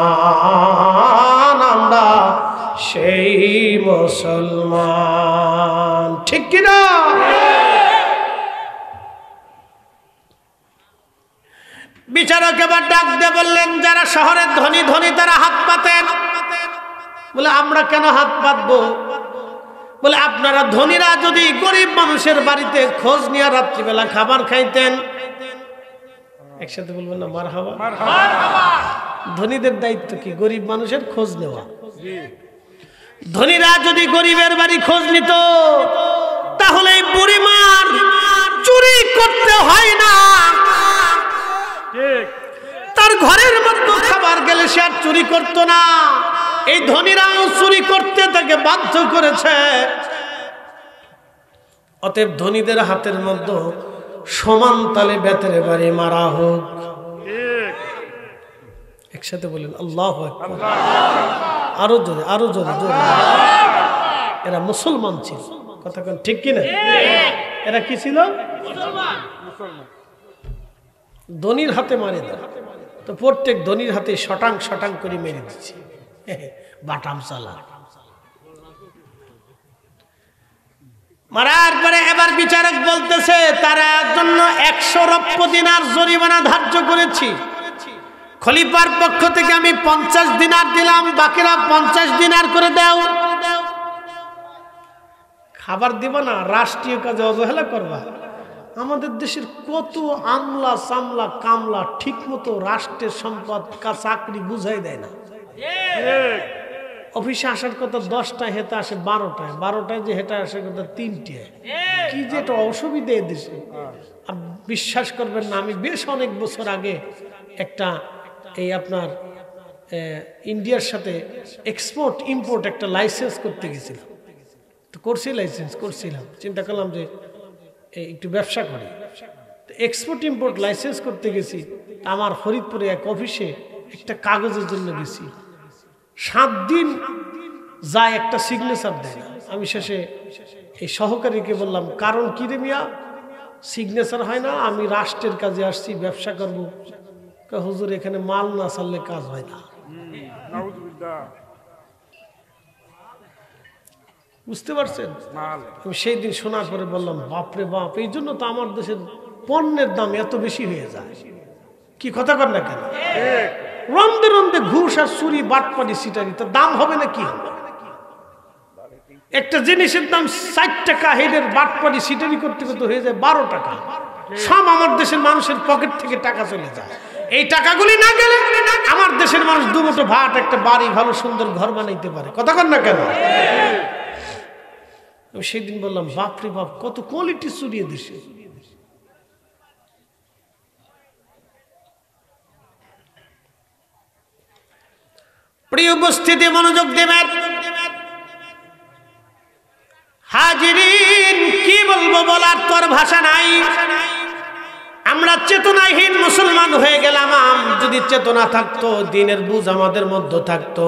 আমরা সেই মুসলমান, ঠিক কিনা? বিচারক এবার ডাক দিয়ে বললেন, যারা শহরের ধনী ধনী তারা হাত পাতেন। বলে আমরা কেন হাত পাতবো? বলে আপনারা ধনীরা যদি গরিব মানুষের বাড়িতে খোঁজ নিয়ে রাত্রিবেলা খাবার খাইতেন, একসাথে বলবেন না মারহাবা। ধনীদের দায়িত্ব কি? গরিব মানুষের খোঁজ নেওয়া। ধনীরা যদি গরিবের বাড়ি খোঁজ নিত, তাহলে এই বুড়িমার চুরি করতে হয় না। তার ঘরের মধ্যে খাবার গেলে সে আর চুরি করতো না। এই ধনীরাও চুরি করতে তাকে বাধ্য করেছে। অতএব ধনীদের হাতের মধ্যে সমান তালে বেতের বাড়ি মারা হোক। একসাথে বলেন আল্লাহু আকবার। আরো জোরে, আরো জোরে, জোরে। এরা মুসলমান ছিল, কথা কোন ঠিক কিনা? এরা কি ছিল? ধনীর হাতে মারে দেয়, তো প্রত্যেক ধনীর হাতে শটাং শটাং করে মেরে দিচ্ছে, বাটাম চালা। মারার পরে এবার বিচারক বলতেছে, তারা জন্য 100 রৌপ্য দিনার জরিমানা ধার্য করেছি। খলিফার পক্ষ থেকে আমি 50 দিনার দিলাম, বাকিরা 50 দিনার করে দাও। খাবার দিব না, রাষ্ট্রীয় কাজে অবহেলা করবা। আমাদের দেশের কত আমলা সামলা কামলা ঠিক মতো রাষ্ট্রের সম্পদ চাকরি বুঝাই দেয় না। অফিসে আসার কথা 10টায়, হেঁটে আসে 12টায়, 12টায় যে হেঁটে আসার কথা 3টায়। কি যে একটা অসুবিধা দেশে, বিশ্বাস করবেন না। আমি বেশ অনেক বছর আগে একটা এই আপনার ইন্ডিয়ার সাথে এক্সপোর্ট ইম্পোর্ট একটা লাইসেন্স করতে গেছিলাম। তো করছি, লাইসেন্স করছিলাম, চিন্তা করলাম যে একটু ব্যবসা করি। তো এক্সপোর্ট ইম্পোর্ট লাইসেন্স করতে গেছি। আমার ফরিদপুরে এক অফিসে একটা কাগজের জন্য গেছি, 7 দিন যায়, একটা সিগনেচার দেয় না। আমি শেষে এই সহকারীকে বললাম, কারণ কি রে মিয়া, সিগনেচার হয় না? আমি রাষ্ট্রের কাজে আসছি, ব্যবসা করবো। হুজুর এখানে মাল না ছাড়লে কাজ হয় না। বুঝতে পারছেন? আমি সেই দিন শোনার পরে বললাম, বাপরে বাপ, এই জন্য তো আমার দেশের পণ্যের দাম এত বেশি হয়ে যায়। কি কথা কর না কেন? রন্দে রন্দে ঘুষ আর চুরি বাটপাটি সিটারি, তার দাম হবে না কি? একটা জিনিসের দাম 60 টাকা, হেডের বাটপাটি সিটারি করতে করতে হয়ে যায় 12 টাকা। সব আমার দেশের মানুষের পকেট থেকে টাকা চলে যায়। এই টাকাগুলি না গেলে আমার দেশের মানুষ দুমুঠো ভাত, একটা বাড়ি, ভালো সুন্দর ঘর বানাইতে পারে। কথা কর না কেন? সেদিন বললাম, বাপরে বাপ, কত কোয়ালিটি চুরিয়ে দেশে। প্রিয় উপস্থিতি, মনোযোগ দেবেন। হাজিরিন, কি বলবো, বলার তোর ভাষা নাই। আমরা চেতনাহীন মুসলমান হয়ে গেলাম। যদি চেতনা থাকতো, দিনের বুঝ আমাদের মধ্যে থাকতো,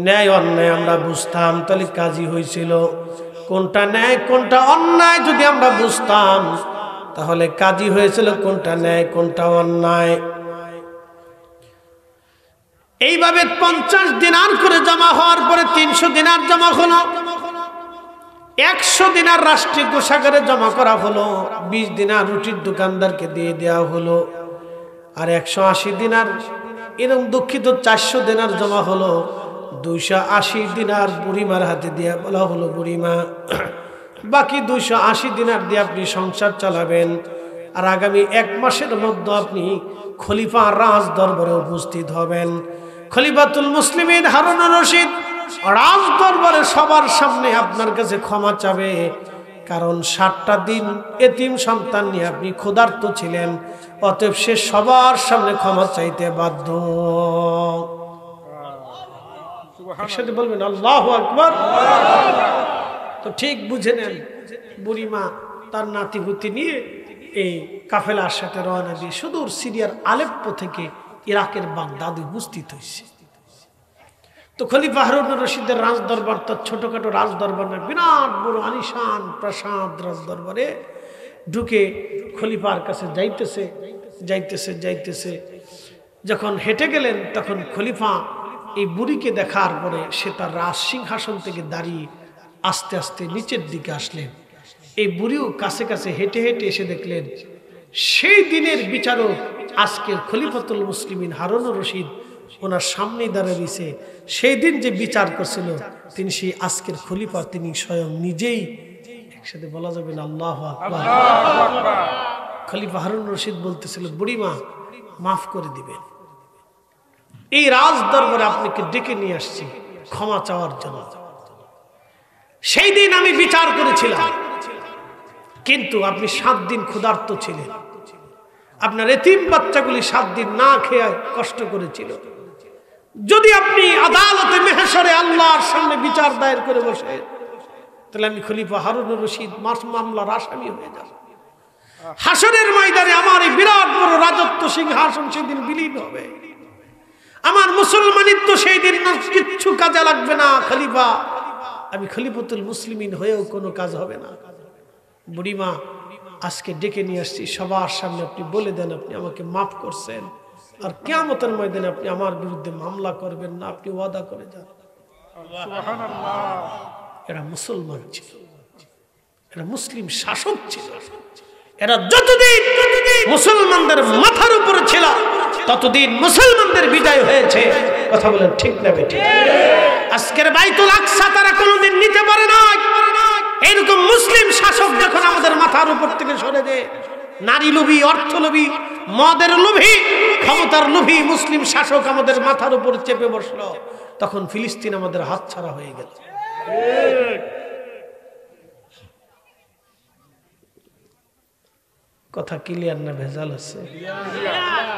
ন্যায় অন্যায় আমরা বুঝতাম, তাহলে কাজই হয়েছিল। কোনটা ন্যায় কোনটা অন্যায় যদি আমরা বুঝতাম, তাহলে কাজই হয়েছিল কোনটা ন্যায় কোনটা অন্যায়। এইভাবে 50 দিনার করে জমা হওয়ার পরে 300 দিনার জমা হলো, 100 দিনার রাষ্ট্রীয় কোষাগারে জমা করা হলো, 20 দিনার রুটির দোকানদারকে দিয়ে দেওয়া হলো, আর 180 দিনার, এরকম দুঃখিত 400 দিনার জমা হলো। 280 দিনার বুড়িমার হাতে দিয়ে বলা হলো, বুড়িমা বাকি 280 দিনার দিয়ে আপনি সংসার চালাবেন। আর আগামী 1 মাসের মধ্যে আপনি খলিফা রাজ দরবারে উপস্থিত হবেন। খলিফাতুল মুসলিমিন হারুনুর রশিদ রাজ দরবারে সবার সামনে আপনার কাছে ক্ষমা চাবে, কারণ 60টা দিন এতিম সন্তান নিয়ে আপনি ক্ষুধার্ত ছিলেন, অতএব সে সবার সামনে ক্ষমা চাইতে বাধ্য। একসাথে বলবেন আল্লাহু আকবার। তো ঠিক বুঝে নেন, বুড়িমা তার নাতিপুতি নিয়ে এই কাফেলার সাথে রওনা দিয়ে সুদূর সিরিয়ার আলেপ্পো থেকে ইরাকের বাগদাদে উপস্থিত হয়েছে। তো খলিফা হারুনুর রশিদের রাজ দরবার তার ছোটখাটো রাজ দরবার না, বিরাট বড় আলিশান প্রাসাদ রাজ দরবারে ঢুকে খলিফার কাছে যাইতেছে যাইতেছে যাইতেছে যখন হেঁটে গেলেন, তখন খলিফা এই বুড়িকে দেখার পরে সে তার রাজ সিংহাসন থেকে দাঁড়িয়ে আস্তে আস্তে নিচের দিকে আসলেন। এই বুড়িও কাছে কাছে হেঁটে হেঁটে এসে দেখলেন সেই দিনের বিচারক আজকের খলিফাতুল মুসলিমিন হারুনুর রশিদ ওনার সামনেই দাঁড়িয়ে দিয়েছে। সেই দিন যে বিচার করছিল তিনি সেই আজকের খলিফা, তিনি স্বয়ং নিজেই। একসাথে বলা যাবে না আল্লাহু আকবার। খলিফা হারুনুর রশিদ বলতেছিল, বুড়িমা মাফ করে দিবেন, এই রাজ দরবারে আপনাকে ডেকে নিয়ে আসছি ক্ষমা চাওয়ার জন্য। সেই দিন আমি বিচার করেছিলাম, কিন্তু আপনি 7 দিন ক্ষুধার্ত ছিলেন, আপনার এতিম বাচ্চাগুলি 7 দিন না খেয়ে কষ্ট করেছিল। যদি আপনি আদালতে মেহশরে আল্লাহর সামনে বিচার দায়ের করে বসে, তাহলে আমি খলিফা হারুনুর রশিদ মামলার আসামি হয়ে যাব। হাসরের ময়দানে আমার এই বিরাট বড় রাজত্ব সিংহাসন সেদিন বিলীন হবে, আমার মুসলমানিত্ব সেই দিন কিচ্ছু কাজে লাগবে না। খলিফা, আমি খলিফাতুল মুসলিমিন হয়েও কোনো কাজ হবে না। বুড়িমা আজকে ডেকে নিয়ে আসছি সবার সামনে, আপনি বলে দেন আপনি আমাকে মাফ করছেন, আর কিয়ামতের ময়দানে আপনি আমার বিরুদ্ধে মামলা করবেন না, আপনি ওয়াদা করে যান। এরা মুসলমান ছিল, এরা মুসলিম শাসক ছিল, এরা যতদিন মুসলমানদের মাথার উপরে ছিল ততদিন মুসলমানদের বিজয় হয়েছে। কথা বলেন ঠিক না বেঠিক? আজকের বাইতুল আকসা তারা কোনোদিন নিতে পারে না। এরকম মুসলিম শাসক যখন আমাদের মাথার উপর থেকে সরে দেয়, নারী লোভী, অর্থ লোভী, মদের লোভী, ক্ষমতার লোভী মুসলিম শাসক আমাদের মাথার উপর চেপে বসলো, তখন ফিলিস্তিন আমাদের হাতছাড়া হয়ে গেল। কথা ক্লিয়ার না ভেজাল আছে?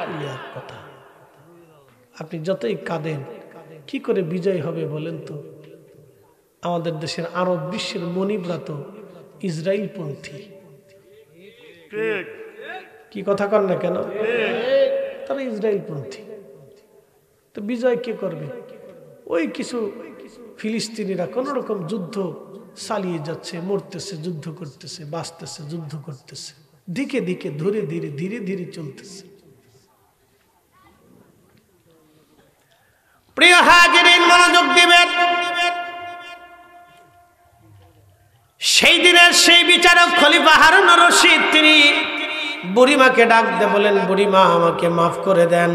ক্লিয়ার কথা। আপনি যতই কাঁদেন, কি করে বিজয় হবে বলেন তো? আমাদের দেশের আরব বিশ্বের মনিবরা তো ইসরায়েল পন্থী। কি কথা কর না কেন? তারা ইসরায়েল পন্থী। তো বিজয় কে করবে? ওই কিছু ফিলিস্তিনিরা কোন রকম যুদ্ধ চালিয়ে যাচ্ছে, মরতেছে, যুদ্ধ করতেছে, বাঁচতেছে, যুদ্ধ করতেছে, দিকে দিকে ধীরে ধীরে ধীরে ধীরে চলতেছে। প্রিয় হাজিরিন, মনোযোগ দিবেন। সেই দিনের সেই বিচারক খলিফা হারুনুর রশিদ তিনি বুড়িমাকে ডাক দিয়ে বলেন, বুড়িমা আমাকে মাফ করে দেন,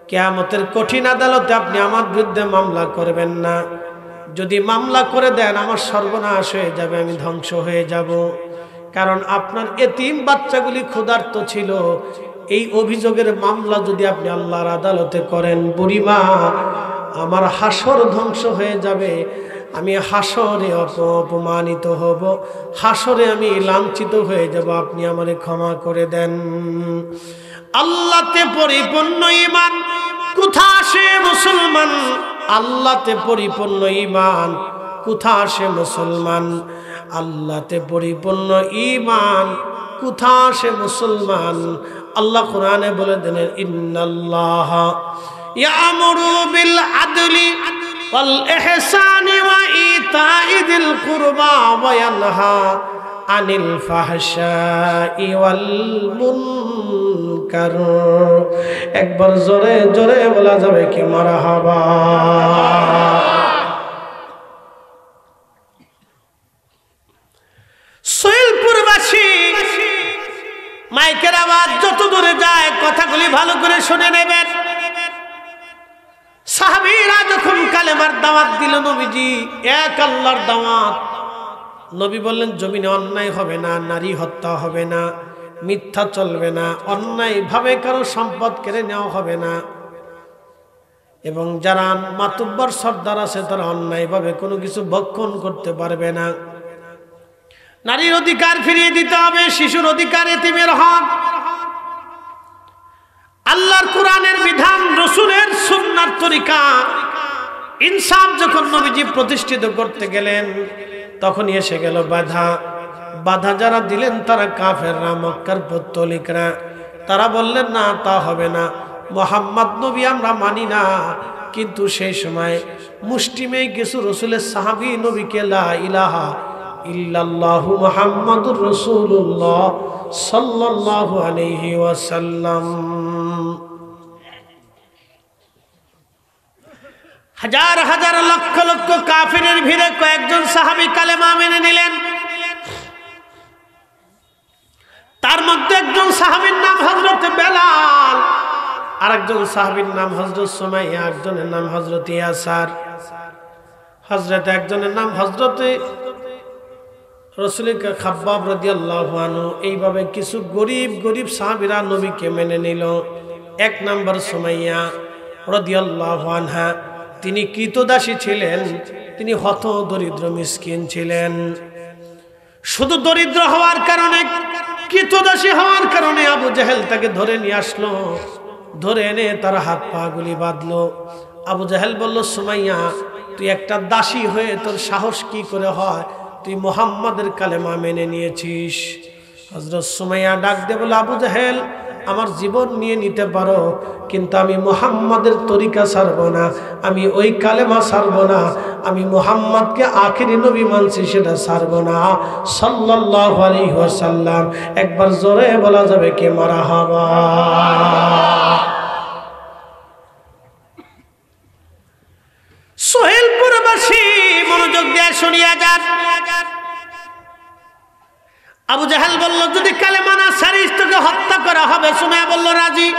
কিয়ামতের কঠিন আদালতে আপনি আমার বিরুদ্ধে মামলা করবেন না। যদি মামলা করে দেন আমার সর্বনাশ হয়ে যাবে, আমি ধ্বংস হয়ে যাব। কারণ আপনার এতিম বাচ্চাগুলি ক্ষুধার্ত ছিল, এই অভিযোগের মামলা যদি আপনি আল্লাহর আদালতে করেন, বুড়িমা আমার হাসর ধ্বংস হয়ে যাবে, আমি হাসরে অপমানিত হব, হাসরে আমি লাঞ্ছিত হয়ে যাব, আপনি আমারে ক্ষমা করে দেন। আল্লাহতে পরিপূর্ণ ঈমান কোথা আসে মুসলমান? আল্লাহতে পরিপূর্ণ ঈমান কোথা আসে মুসলমান? আল্লাহতে পরিপূর্ণ ঈমান কোথা আসে মুসলমান? আল্লাহ কোরআনে বলে দেন, ইন্নাল্লাহ ইয়ামুরু বিল আদলি ওয়াল ইহসানি ওয়া ইতাইযিল কুরবা ওয়া ইয়ানহা আনিল ফাহশাই ওয়াল মুনকার। একবার জোরে জোরে বলা যাবে কি মারহাবা? সোহেলপুরবাসী মাইকের আওয়াজ যত দূরে যায় কথাগুলি ভালো করে শুনে নেবেন। সাহাবীরা যখন কালেমার দাওয়াত দিল, নবীজি এক আল্লাহর দাওয়াত, নবী বললেন জমিনে অন্যায় হবে না, নারী হত্যা হবে না, মিথ্যা চলবে না, অন্যায় ভাবে কারো সম্পদ কেড়ে নেওয়া হবে না, এবং যারা মাতুব্বর সর্দার আছে তারা অন্যায় ভাবে কোনো কিছু ভক্ষণ করতে পারবে না। নারীর অধিকার ফিরিয়ে দিতে হবে, শিশুর অধিকার, এতিমের হক, আল্লাহর কোরআনের বিধান, রসুলের সুন্নাহর তরিকা, ইনসাফ যখন নবীজি প্রতিষ্ঠিত করতে গেলেন তখনই এসে গেল বাধা। বাধা যারা দিলেন তারা কাফেররা, মক্কার পৌত্তলিকরা। তারা বললেন না, তা হবে না, মুহাম্মদ নবী আমরা মানি না। কিন্তু সেই সময় মুষ্টিমেয় কিছু রসুলের সাহাবী নবীকে লা ইলাহা ইল্লাল্লাহু মুহাম্মাদুর রাসূলুল্লাহ সাল্লাল্লাহু আলাইহি ওয়াসাল্লাম, হাজার হাজার লক্ষ লক্ষ কাফিরের ভিড়ে কয়েকজন সাহাবী কালেমা মেনে নিলেন। তার মধ্যে একজন সাহাবীর নাম হযরত বেলাল, আরেকজন সাহাবীর নাম হযরত সুমাইয়া, একজনের নাম হযরত ইয়াসার, একজনের নাম হযরত রাসূল খাব্বাব রাদিয়াল্লাহু আনহু। এইভাবে কিছু গরিব গরিব সাহাবীরা নবীকে মেনে নিল। এক নম্বর সুমাইয়া রাদিয়াল্লাহু আনহা, তিনি কৃতদাসী ছিলেন, তিনি হত দরিদ্র মিসকিন ছিলেন। শুধু দরিদ্র হওয়ার কারণে, কৃতদাসী হওয়ার কারণে আবু জাহেল তাকে ধরে নিয়ে আসলো, ধরে এনে তার হাত পা গুলি বাঁধলো। আবু জাহেল বলল, সুমাইয়া তুই একটা দাসী হয়ে তোর সাহস কি করে হয়, তুই মুহাম্মাদের কালেমা মেনে নিয়েছিস। হযরত সুমাইয়া ডাক দিয়ে বলে, আবু জাহেল আমার জীবন নিয়ে নিতে পারো, কিন্তু আমি মুহাম্মাদের তরিকা ছাড়বো না, আমি ওই কালেমা ছাড়বো না, আমি মুহাম্মাদকে আখেরি নবী মানছি, সেটা ছাড়বো না সাল্লাল্লাহু আলাইহি ওয়াসাল্লাম। একবার জোরে বলা যাবে কি মারহাবা। সোহেলপুরবাসী মনোযোগ দিয়ে শুনিয়া যান। আবু জাহেল বলল, যদি কালেমা না ছাড়িস তোকে হত্যা করা হবে। সুমাইয়া বলল, রাজি।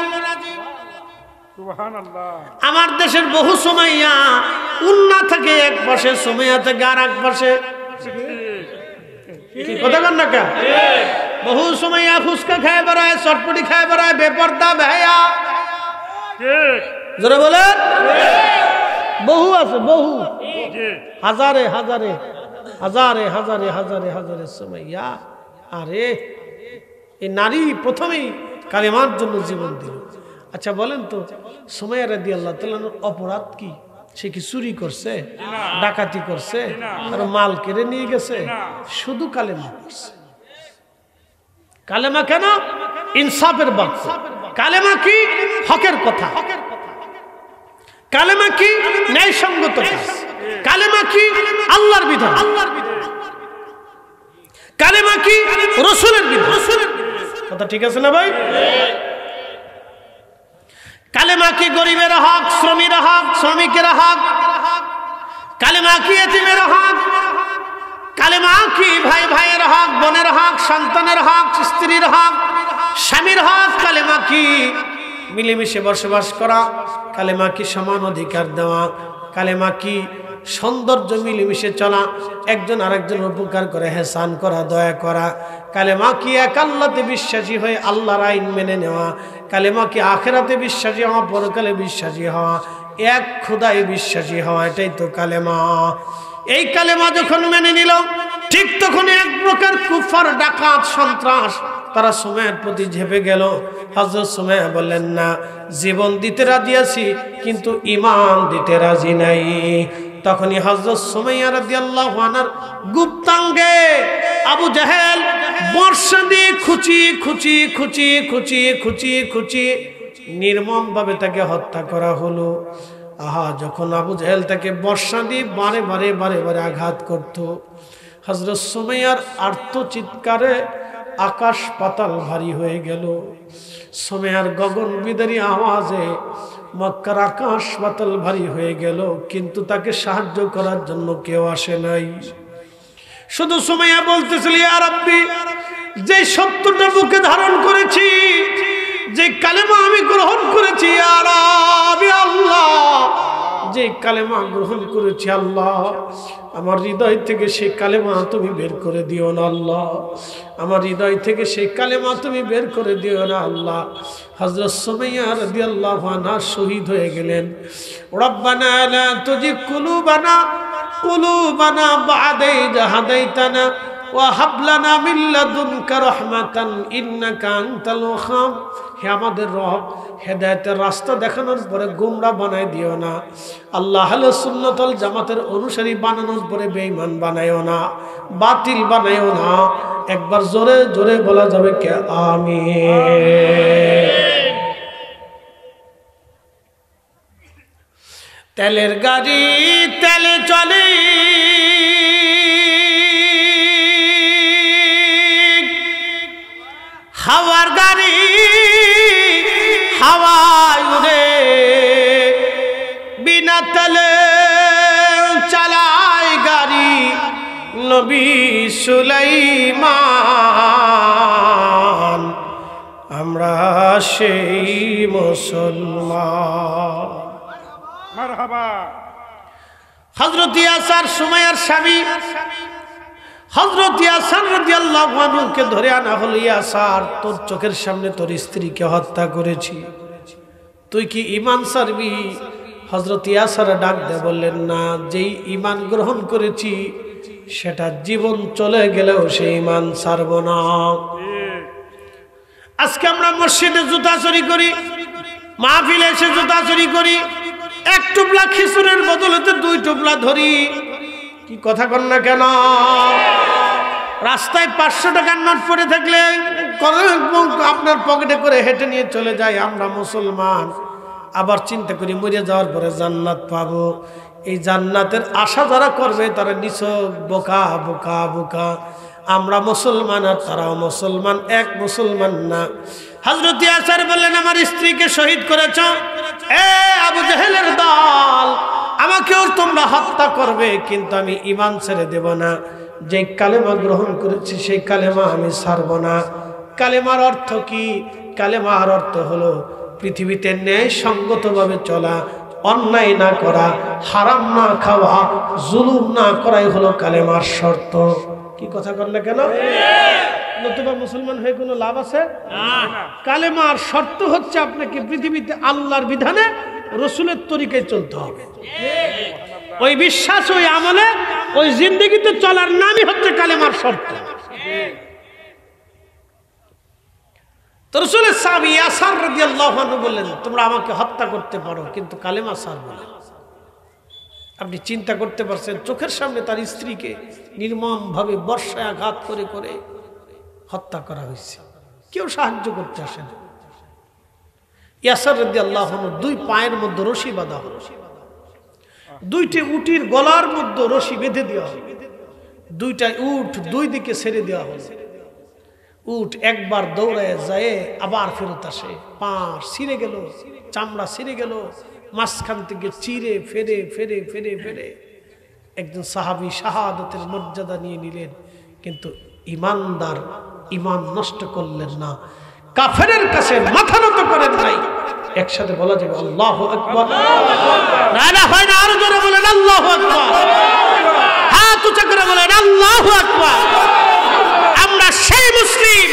সুবহানাল্লাহ। আমার দেশের বহু সুমাইয়া, উন্না থেকে এক পাশে, সুমাইয়া থেকে আর এক পাশে, কথা বল না কা, বহু সুমাইয়া ফুচকা খায় বেড়ায়, চটপটি খায় বেড়ায়, বেপরদা বেহায়া, জোরে বলে, বহু আছে, বহু, হাজারে হাজারে হাজারে হাজারে হাজারে হাজারে সুমাইয়া। আরে এই নারী প্রথমেই কালেমার জন্য জীবন দিল। আচ্ছা বলেন তো, সুমাইয়া রাদিয়াল্লাহু তাআলার অপরাধ কি? সে কি চুরি করছে, ডাকাতি করছে, আর মাল কেড়ে নিয়ে গেছে? শুধু কালেমা করছে। কালেমা কেন? ইনসাফের বাক্য। কালেমা কি? হকের কথা। কালেমা কি? ন্যায়সঙ্গত কাজ। কালেমা কি? আল্লাহর বিধান। কালেমা কি? রাসূলের বিধান। কথা ঠিক আছে না ভাই? কালেমা কি? গরিবের হক, শ্রমিকের হক। কালেমা কি? এতিমের হক। কালেমা কি? ভাই ভাইয়ের হক, বোনের হক, সন্তানের হক, স্ত্রীর হক, স্বামীর হক। কালেমা কি? মিলেমিশে বসবাস করা। কালেমা কি? সমান অধিকার দেওয়া। কালেমা কি? সৌন্দর্য, মিলেমিশে চলা, একজন আরেকজন উপকার করে হেসান করা, দয়া করা। কালেমা কি? এক আল্লাহতে বিশ্বাসী হয়ে আল্লাহর আইন মেনে নেওয়া। কালেমা কি? আখিরাতে বিশ্বাসী হওয়া, পরকালে বিশ্বাসী হওয়া, এক খোদায় বিশ্বাসী হওয়া। এটাই তো কালেমা। এই কালেমা যখন মেনে নিল, ঠিক তখন এক প্রকার কুফার, ডাকাত, সন্ত্রাস তারা সুমাইয়ার প্রতি ঝেঁপে গেল। হযরত সুমাইয়া বললেন, না, জীবন দিতে রাজি আছি কিন্তু ঈমান দিতে রাজি নাই। তখনই হযরত সুমাইয়া রাদিয়াল্লাহু আনহার গুপ্তাঙ্গে আবু জাহেল বর্ষা দিয়ে খুঁচি খুঁচি খুঁচি খুঁচি খুঁচি খুঁচি নির্মম ভাবে তাকে হত্যা করা হলো। আহা, যখন আবু জাহেল তাকে বর্ষা দিয়ে বারে বারে বারে বারে আঘাত করত, হযরত সুমাইয়ার আর্তচিৎকারে আকাশ পাতাল ভারী হয়ে গেল। সুমাইয়ার গগন বিদারী আওয়াজে মক্কার আকাশ পাতাল ভারী হয়ে গেল, কিন্তু তাকে সাহায্য করার জন্য কেউ আসে নাই। শুধু সুমাইয়া বলতেছিল, ইয়া রাব্বি, যে সত্যটা বুকে ধারণ করেছি, যে কালেমা আমি গ্রহণ করেছি, ইয়া রাব্বি আল্লাহ, যে কালেমা গ্রহণ করেছি আল্লাহ, আমার হৃদয় থেকে সেই কালেমা তুমি বের করে দিও না আল্লাহ, আমার হৃদয় থেকে সেই কালেমা তুমি বের করে দিও না আল্লাহ। হযরত সুমাইয়া রাদিয়াল্লাহু আনহা শহীদ হয়ে গেলেন। রব্বানা লা তুজিগ কুলুবানা বা'দা ইয হাদাইতানা ওয়া হাব লানা মিন লাদুনকা রাহমাতান ইন্নাকা আনতাল ওয়াহ্হাব। হে আমাদের রব, হেদায়েতের রাস্তা দেখানোর পরে গোমরা বানায় দিও না আল্লাহ। আহলে সুন্নাত ওয়াল জামাতের অনুসারী বানানোর পরে বেঈমান বানায়ও না, বাতিল বানায়ও না। একবার জোরে জোরে বলা যাবে কে আমিন। তেলের গাড়ি তেলে চলে, হাওয়ার গাড়ি হাওয়ায় উড়ে, বিনা তেলে চালায় গাড়ি নবী সুলাইমান। আমরা সেই মুসলমান। মারহাবা। হযরত ইয়াসার সুমাইয়ার স্বামী হযরত ইয়াসার রাদিয়াল্লাহু আনহুকে ধরে আনা হলো। ইয়াসার, তোর চোখের সামনে তোর স্ত্রীকে হত্যা করেছি, তুই কি ঈমান ছাড়বি? হযরত ইয়াসার ডাক দিয়ে বললেন, না, যেই ঈমান গ্রহণ করেছি সেটা জীবন চলে গেলেও সেই ঈমান ছাড়ব না। আজকে আমরা মসজিদে জুতা চুরি করি, মাহফিলে এসে জুতা চুরি করি, এক টুপলা খিচুড়ির বদলেতে 2 টুপলা ধরি। কি কথা কন না কেন? রাস্তায় 500 টাকার নোট পড়ে থাকলে আপনার পকেটে করে হেঁটে নিয়ে চলে যায়। আমরা মুসলমান, আবার চিন্তা করি মরে যাওয়ার পরে জান্নাত পাবো। এই জান্নাতের আশা যারা করবে তারা নিছক বোকা বোকা বোকা। আমরা মুসলমান আর তারাও মুসলমান, এক মুসলমান না। হযরত ইয়াসার বললেন, আমার স্ত্রীকে শহীদ করেছ, এ আবু জেহেলের দল, আমাকেও তোমরা হত্যা করবে, কিন্তু আমি ঈমান ছেড়ে দেব না। যে কালেমা গ্রহণ করেছি সেই কালেমা আমি ছাড়ব না। কালেমার অর্থ কি? কালেমার অর্থ হলো পৃথিবীতে ন্যায় সঙ্গতভাবে চলা, অন্যায় না করা, হারাম না খাওয়া, জুলুম না করাই হলো কালেমার শর্ত। কি কথা কর না কেন? নতুবা মুসলমান হয়ে কোনো লাভ আছে? কালেমার শর্ত হচ্ছে আপনাকে পৃথিবীতে আল্লাহর বিধানে রসুলের তরিকায় চলতে হবে। ওই বিশ্বাস, ওই আমলে, ওই জিন্দেগিতে চলার নামই হচ্ছে কালেমার শর্ত। তো রসুলের সাহাবী ইয়াসার রাদিয়াল্লাহু আনহু বললেন, তোমরা আমাকে হত্যা করতে পারো, কিন্তু কালেমা ছাড়বো না। আপনি চিন্তা করতে পারছেন, চোখের সামনে তার স্ত্রীকে নির্মমভাবে বর্ষায় আঘাত করে করে হত্যা করা হয়েছে, কেউ সাহায্য করতে আসে না। ইয়াসার রাদিয়াল্লাহু আনহু 2 পায়ের মধ্যে রশি বাঁধা হলো, 2টি উটের গলার মধ্যে রশি বেঁধে দেওয়া হলো, 2টা উট 2 দিকে ছেড়ে দেওয়া হলো। উট একবার দৌড়ায় যায়, আবার ফেরত আসে, পা ছিঁড়ে গেল, চামড়া ছিঁড়ে গেল, মাঝখান থেকে চিরে ফেরে ফেরে ফেরে ফেরে একজন সাহাবী শাহাদাতের মর্যাদা নিয়ে নিলেন। কিন্তু ইমানদার ইমান নষ্ট করলেন না, কাফেরের কাছে মাথা নত করেন নাই। একসাথে বলা যাবে আল্লাহু আকবার। না হয় না, আরো জোরে বলেন আল্লাহু আকবার। হাত উঁচা করে বলেন আল্লাহু আকবার। আমরা সেই মুসলিম,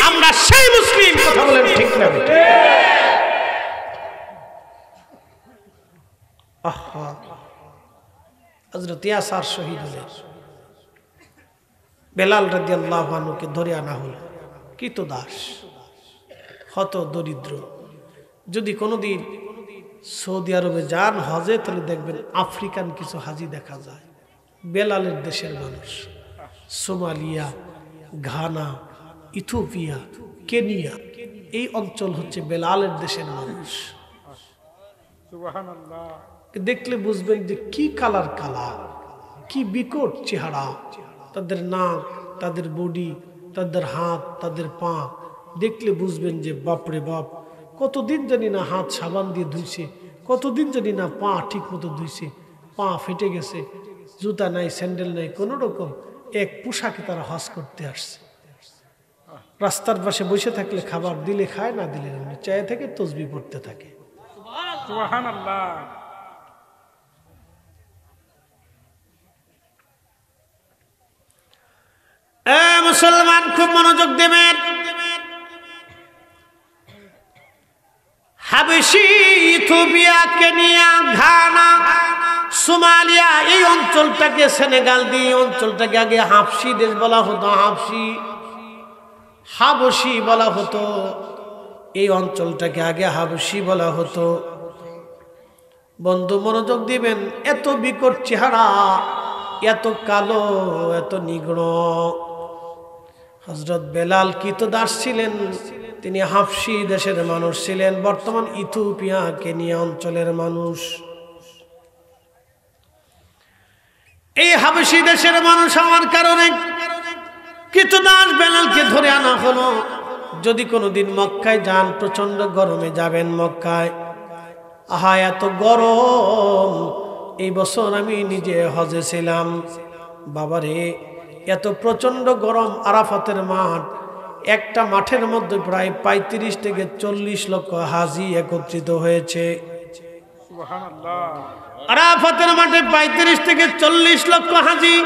আমরা সেই মুসলিম। কথা বলেন ঠিক না? হযরত ইয়াসার শহীদ হলেন। বেলাল রাদিয়াল্লাহু আনহুকে ধরে আনা হলো, কৃতদাস, হত দরিদ্র। যদি কোনোদিন সৌদি আরবে যান হজে, তাহলে দেখবেন আফ্রিকান কিছু হাজি দেখা যায়। বেলালের দেশের মানুষ, সোমালিয়া, ঘানা, ইথিওপিয়া, কেনিয়া, এই অঞ্চল হচ্ছে বেলালের দেশের মানুষ। সুবহানাল্লাহ। দেখলে বুঝবেন যে কি কালার কালা, কি বিকট চেহারা, তাদের নাক, তাদের বডি, তাদের হাত, তাদের পা দেখলে বুঝবেন যে বাপরে বাপ, কতদিন জানি না হাত সাবান দিয়ে ধুইছে, কতদিন জানি না পা ঠিক মতো ধুইছে, পা ফেটে গেছে, জুতা নাই, স্যান্ডেল নাই, কোনো রকম এক পোশাকে তারা হজ করতে আসছে। রাস্তার পাশে বসে থাকলে খাবার দিলে খায়, না দিলে চায়ে থেকে তসবিহ পড়তে থাকে। সুবহানাল্লাহ। মুসলমান খুব মনোযোগ দেবেন। হাবশি, ইথিওপিয়া, কেনিয়া, ঘানা, সোমালিয়া, এই অঞ্চলটাকে, সেনেগাল দিয়ে অঞ্চলটাকে আগে হাবশি দেশ বলা হতো। হাবশি বলা হতো। এই অঞ্চলটাকে আগে হাবশি বলা হতো। বন্ধু মনোযোগ দিবেন, এত বিকট চেহারা, এত কালো, এত নিগ্ন। হযরত বেলাল কৃতদাস ছিলেন, তিনি হাবশি দেশের মানুষ ছিলেন, বর্তমান ইথিওপিয়া, কেনিয়া অঞ্চলের মানুষ। এই হাবশি দেশের মানুষ হওয়ার কারণে কৃতদাস বেলালকে ধরে আনা হলো। যদি কোনোদিন মক্কায় যান, প্রচন্ড গরমে যাবেন মক্কায়। আহা এত গরম! এই বছর আমি নিজে হজে ছিলাম, বাবারে এত প্রচন্ড গরম। আরাফাতের মাঠ, একটা মাঠের মধ্যে প্রায় 35 থেকে 40 লক্ষ হাজি একত্রিত হয়েছে। সুবহানাল্লাহ। আরাফাতের মাঠে 35 থেকে 40 লক্ষ হাজি,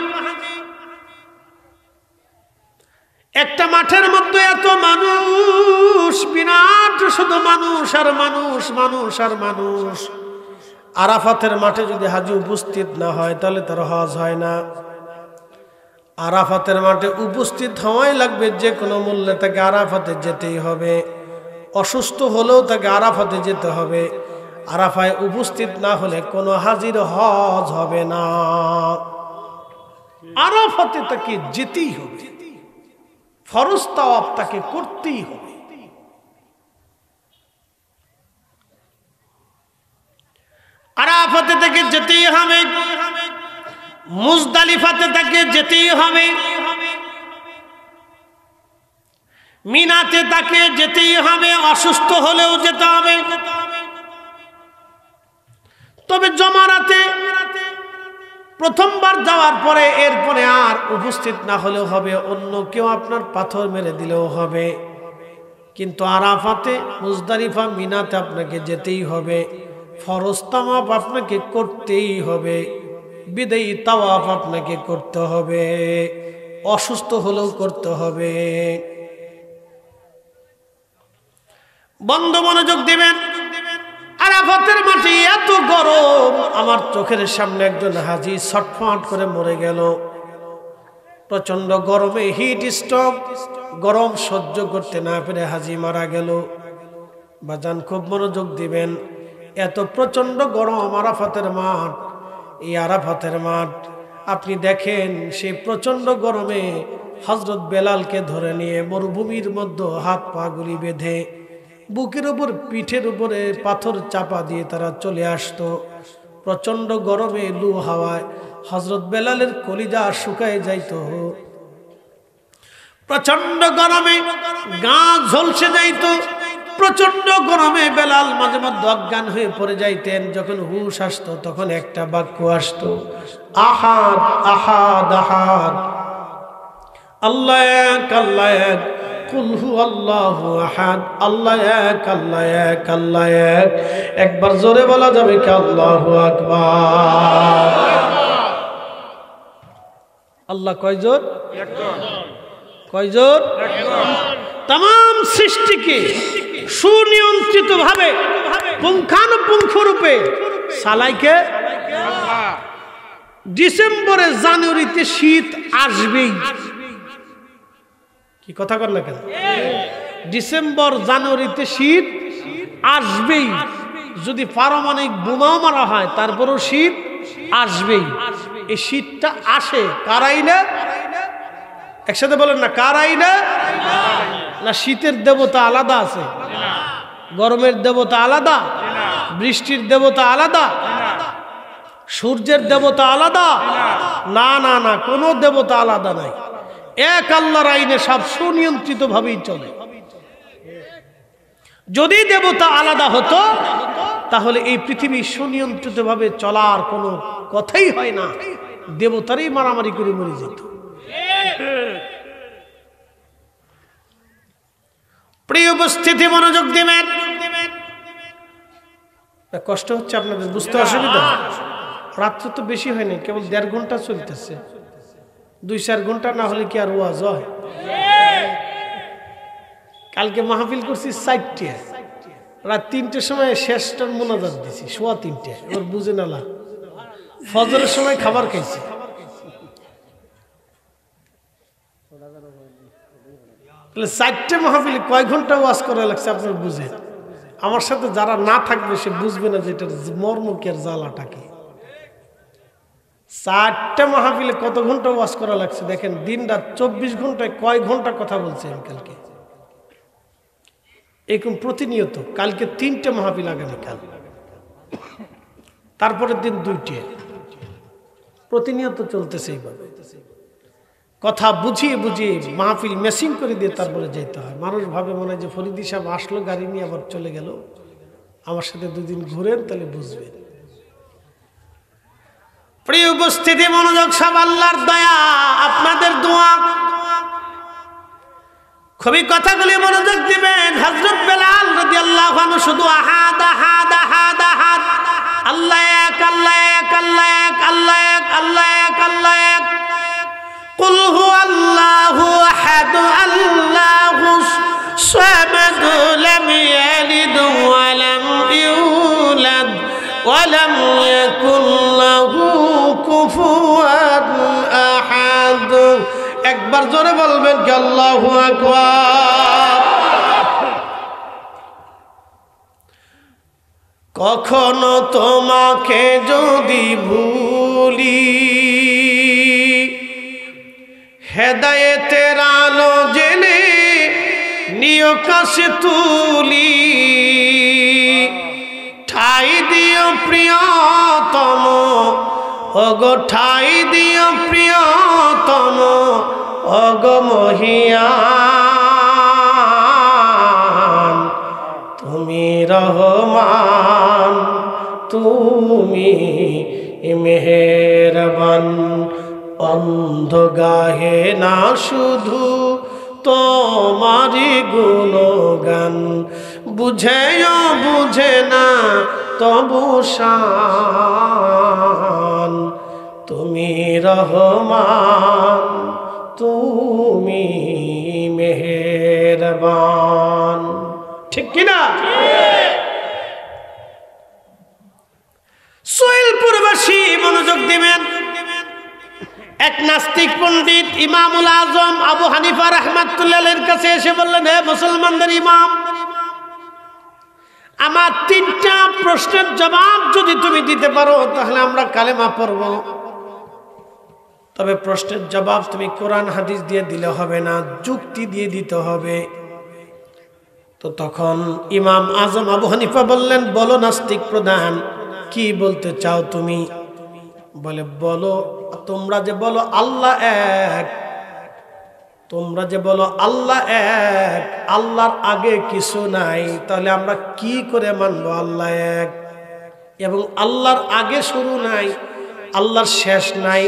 একটা মাঠের মধ্যে এত মানুষ, বিরাট, শুধু মানুষ আর মানুষ, মানুষ আর মানুষ। আরাফাতের মাঠে যদি হাজি উপস্থিত না হয় তাহলে তার হজ হয় না। আরাফাতের মাঠে উপস্থিত হওয়াই লাগবে, যে কোনো মূল্যে তাকে আরাফাতে যেতেই হবে। অসুস্থ হলেও তাকে আরাফাতে যেতে হবে। আরাফায় উপস্থিত না হলে কোনো হাজির হজ হবে না। আরাফাতে তাকে যেতেই হবে, ফরজ তাওয়াফ তাকে করতেই হবে। আরাফাতে তাকে যেতেই হবে, মুজদালিফাতে তাকে যেতেই হবে, মিনাতে তাকে যেতেই হবে, অসুস্থ হলেও যেতে হবে। তবে জমারাতে প্রথমবার যাওয়ার পরে এরপরে আর উপস্থিত না হলেও হবে, অন্য কেউ আপনার পাথর মেরে দিলেও হবে। কিন্তু আরাফাতে, মুজদালিফা, মিনাতে আপনাকে যেতেই হবে। ফরজ তাওয়াফ আপনাকে করতেই হবে, বিদায়ী তাওয়াফ আপনাকে করতে হবে, অসুস্থ হলেও করতে হবে। বন্ধু মনোযোগ দিবেন, আরাফাতের মাঠে এত গরম, আমার চোখের সামনে একজন হাজি ছটফট করে মরে গেল। প্রচন্ড গরমে, হিট স্ট্রোক, গরম সহ্য করতে না পেরে হাজি মারা গেল। বাজান খুব মনোযোগ দিবেন, এত প্রচন্ড গরম আরাফাতের মাঠ। এই আরাফাতের মাঠ আপনি দেখেন, সেই প্রচন্ড গরমে হযরত বেলালকে ধরে নিয়ে মরুভূমির মধ্যে হাত পা গুলি বেঁধে, বুকের উপর, পিঠের উপরে পাথর চাপা দিয়ে তারা চলে আসতো। প্রচন্ড গরমে, লু হাওয়ায় হযরত বেলালের কলিজা শুকায় যাইত। প্রচন্ড গরমে গা ঝলসে যাইত। প্রচন্ড গরমে বেলাল মাঝে মধ্যে অজ্ঞান হয়ে পড়ে যাইতেন। যখন হুশ আসতো তখন একটা বাক্য আসতো, আহাদ আহাদ আহাদ, আল্লাহ এক, আল্লাহ এক, কুল হু আল্লাহু আহাদ, আল্লাহ এক, আল্লাহ এক, আল্লাহ এক। একবার জোরে বলা যাবে কি আল্লাহু আকবার? আল্লাহ কয় জোর? কয় জোর? তাম সৃষ্টিকে সুনিয়ন্ত্রিত ভাবে, পুঙ্খানুপুঙ্খ রূপে সালাইকে। ডিসেম্বরে, জানুয়ারিতে শীত আসবেই। কি কথা কর না কেন? ডিসেম্বর, জানুয়ারিতে শীত আসবেই। যদি পারমাণবিক বোমাও মারা হয় তারপরও শীত আসবেই। এই শীতটা আসে কার আইনে? একসাথে বলেন না, কার আইনে? না শীতের দেবতা আলাদা আছে, গরমের দেবতা আলাদা, বৃষ্টির দেবতা আলাদা, সূর্যের দেবতা আলাদা? না না না, কোনো দেবতা আলাদা নাই। এক আল্লাহর আইনে সব সুনিয়ন্ত্রিত ভাবেই চলে। যদি দেবতা আলাদা হতো তাহলে এই পৃথিবী সুনিয়ন্ত্রিত ভাবে চলার কোনো কথাই হয় না, দেবতারই মারামারি করে মরে যেত। প্রিয় উপস্থিতি, মনোযোগ দিবেন। কষ্ট হচ্ছে আপনাদের, বুঝতে অসুবিধা? রাত্র তো বেশি হয়নি, কেবল 1.5 ঘন্টা চলতেছে। 2-4 ঘন্টা না হলে কি আর ওয়াজ হয়? কালকে মাহফিল করছি 4টে, রাত 3টের সময় শেষটার মোনাজাত দিছি, 3:15। এবার বুঝে নালা ফজরের সময় খাবার খাইছি। তাহলে 4টে মাহফিলে কয় ঘন্টা ওয়াজ করা লাগছে আপনার বুঝেন। আমার সাথে যারা না থাকবে সে বুঝবে না যে এটার মর্ম কি আর জ্বালাটা কি। 4টে মাহফিলে কত ঘন্টা ওয়াজ করা লাগছে দেখেন। দিন রাত 24 ঘন্টায় কয় ঘন্টা কথা বলছে আমি কালকে। এরকম প্রতিনিয়ত। কালকে 3টে মাহফিল, আগামীকাল, তারপরের দিন 2টে, প্রতিনিয়ত চলতেছে এইভাবে। কথা বুঝিয়ে বুঝিয়ে মাহফিল মেসিং করে দিয়ে তারপরে যেতে হয়। মানুষ ভাবে মনে হয় যে ফরিদি সাহেব আসলো গাড়ি নিয়ে আবার চলে গেল, আমার সাথে 2 দিন ঘুরেন তাহলে বুঝবেন। প্রিয় উপস্থিতি, মনোযোগ সব, আল্লাহর দয়া, আপনাদের দোয়া, খুবই কথাগুলি মনোযোগ দিবেন। হযরত বেলাল রাদিয়াল্লাহু আনহু শুধু আহাদ আহাদ আহাদ আহাদ, আল্লাহ এক, আল্লাহ এক, আল্লাহ এক, আল্লাহ এক, আল্লাহ এক, আল্লাহ এক, কুল হুয়াল্লাহু আহাদ, আল্লাহুস সামাদ, লাম ইয়ালিদ ওয়া লাম ইউলাদ ওয়া লাম ইয়াকুল লাহু কুফুয়ান আহাদ। একবার জোরে বলবেন কি আল্লাহু আকবার। কখনো তোমাকে যদি ভুলি, হেদায়েতের আলো জেনে নিয় কাছে তুলি, ঠাই দিও প্রিয়তম, ওগো ঠাই দিও প্রিয়তম, ওগো মহিয়ান, তুমি রহমান, তুমি মেহেরবান। অন্ধ গাহে না শুধু তোমারি গুণগান, বুঝেও বুঝে না তবু শান, তুমি রহমান, তুমি মেহেরবান। ঠিক কিনা? সোহেলপুরবাসী মনোযোগ দিবেন। এক নাস্তিক পণ্ডিত ইমামুল আজম আবু হানিফা রাহমাতুল্লাহের কাছে এসে বললেন, হে মুসলমানদের ইমাম, আমার 3টা প্রশ্নের জবাব যদি তুমি দিতে পারো তাহলে আমরা কালেমা পড়ব। তবে প্রশ্নের জবাব তুমি কোরআন হাদিস দিয়ে দিলে হবে না, যুক্তি দিয়ে দিতে হবে। তো তখন ইমাম আজম আবু হানিফা বললেন, বলো নাস্তিক প্রধান, কি বলতে চাও তুমি? বলে, বলো, তোমরা যে বলো আল্লাহ এক, তোমরা যে বলো আল্লাহ এক, আল্লাহর আগে কিছু নাই, তাহলে আমরা কি করে মানবো আল্লাহ এক? এবং আল্লাহর আগে শুরু নাই, আল্লাহর শেষ নাই,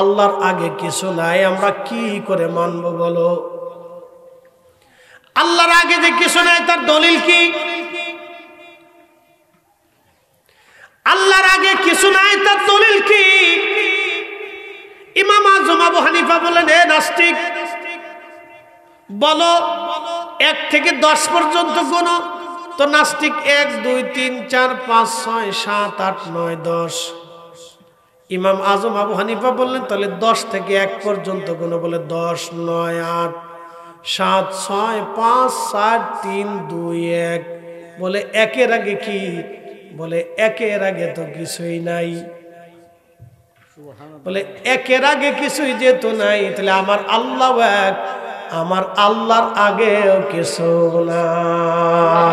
আল্লাহর আগে কিছু নাই, আমরা কি করে মানবো বলো? আল্লাহর আগে যে কিছু নাই তার দলিল কি? আল্লাহর আগে কিছু নাই তার দলিল কি? ইমাম আজম আবু হানিফা বলেন, হে নাস্তিক, বলো 1 থেকে 10 পর্যন্ত গুনো। তো নাস্তিক 1 2 3 4 5 6 7 8 9 10। ইমাম আজম আবু হানিফা বললেন, তাহলে 10 থেকে 1 পর্যন্ত গুনো। বলে 10 9 8 7 6 5 4 3 2 1। বলে 1-এর আগে কি? বলে 1-এর আগে তো কিছুই নাই। বলে 1-এর আগে কিছুই যেহেতু নাই, তাহলে আমার আল্লাহ এক, আমার আল্লাহর আগেও কিছু নাই।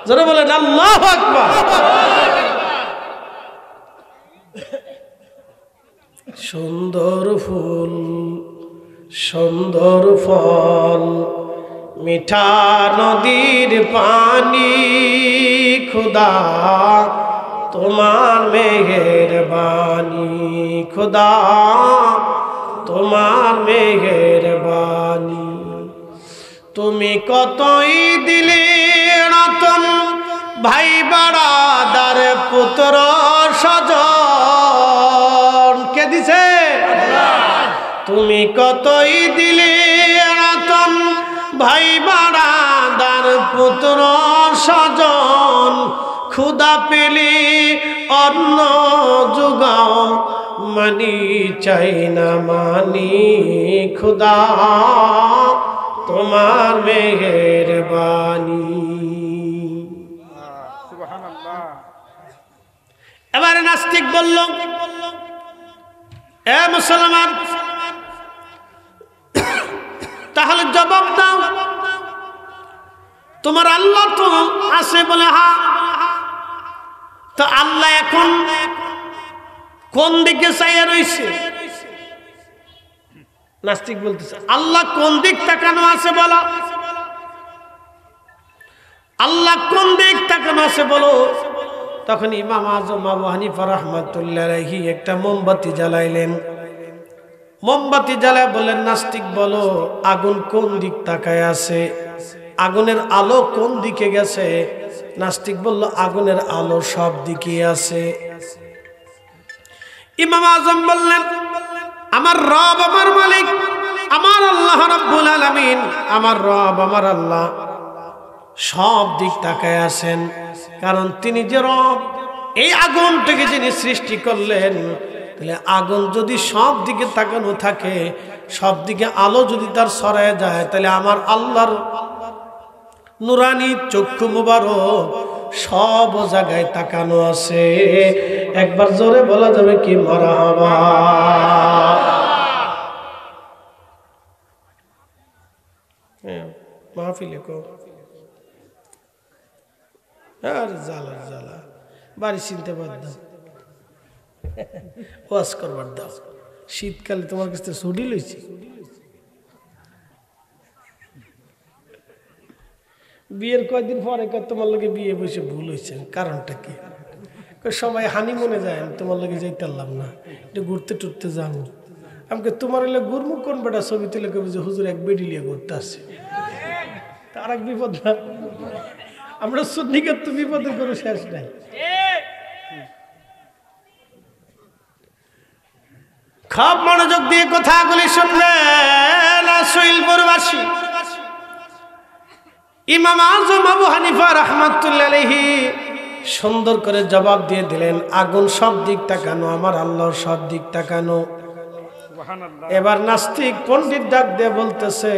যারা বলেন আল্লাহু আকবার। সুন্দর ফুল, সুন্দর ফল, মিঠা নদীর পানি, খুদা তোমার মেহেরবানি, খুদা তোমার মেহেরবানি। তুমি কতই দিলে রতন, ভাই বাড়াদার পুত্র স্বজন। কে দিছে? তুমি কতই দিলে রতন ভাই বাড়াদার পুত্র স্বজন ক্ষুধা পেলে অন্ন যোগাও মানি চাই না মানি খুদা তোমার মেহেরবানি। সুবহানাল্লাহ। এবারে নাস্তিক বলল, এ মুসলমান, তাহলে জবাব দাও, তোমার আল্লাহ তো আছে বলে হা, তো আল্লাহ এখন কোন দিকে চাইয়া রইছে? নাস্তিক বলতেছে আল্লাহ কোন দিক তাকানো আছে বলো, আল্লাহ কোন দিক তাকানো আছে বলো। তখন ইমাম আজম আবু হানিফা রাহমাতুল্লাহ আলাইহি একটা মোমবাতি জ্বালাইলেন। মোমবাতি জ্বালায় বললেন, নাস্তিক বলো আগুন কোন দিক তাকায় আছে, আগুনের আলো কোন দিকে গেছে? নাস্তিক বলল, আগুনের আলো সব দিকে আছে। ইমাম আজম বললেন, আমার রব আমার মালিক আমার আল্লাহ রাব্বুল আলামিন, আমার রব আমার আল্লাহ সব দিক তাকায় আছেন, কারণ তিনি যে রব, এই আগুনটাকে যিনি সৃষ্টি করলেন, তাহলে আগুন যদি সব দিকে তাকানো থাকে, সব দিকে আলো যদি তার ছড়ায় যায়, তাহলে আমার আল্লাহর নুরানি চক্ষু মুবারক সব জায়গায় তাকানো আছে। একবার জোরে বলা যাবে কি মারহাবা। মাহফিলে কো আর জ্বালা জ্বালা বাড়ি চিনতে পার দাও, ওয়াজ করবার দাও। শীতকালে তোমার কাছে ছুটি লইছি, বিয়ের কয়েকদিন পরে তোমার লগে বিয়ে বসে ভুল হয়েছে, কারণটা কি? সবাই হানিমুনে যায়, আমি তোমার লগে যাইতে পারলাম না, একটু ঘুরতে টুরতে যাবো। আমাকে তোমার এলে গুরমু কোন বেটা ছবি তুলে কবে যে হুজুর এক বেডিলিয়া ঘুরতে আসছে, তার এক বিপদ না। আমরা সুন্নিকার তো বিপদের কোনো শেষ নাই। খুব মনোযোগ দিয়ে কথাগুলি শুনবেন আসইলপুরবাসী। ইমাম আজম আবু হানিফা রাহমাতুল্লাহ আলাইহি সুন্দর করে জবাব দিয়ে দিলেন, আগুন সব দিক তাকানো, আমার আল্লাহর সব দিক তাকানো। এবার নাস্তিক পণ্ডিত ডাক দিয়ে বলতেছে,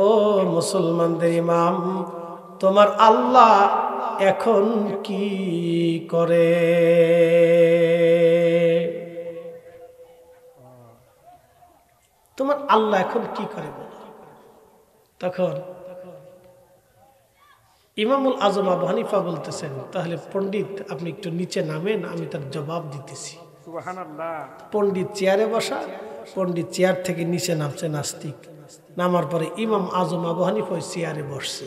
ও মুসলমানদের ইমাম, তোমার আল্লাহ এখন কি করে? তোমার আল্লাহ এখন কি করে বলো। তখন ইমামুল আজম আবু হানিফা বলতেছেন, তাহলে পণ্ডিত আপনি একটু নিচে নামেন, আমি তার জবাব দিতেছি। সুবহানাল্লাহ। পণ্ডিত চেয়ারে বসা, পণ্ডিত চেয়ার থেকে নিচে নামছে নাস্তিক। নামার পরে ইমাম আজম আবু হানিফা চেয়ারে বসছে,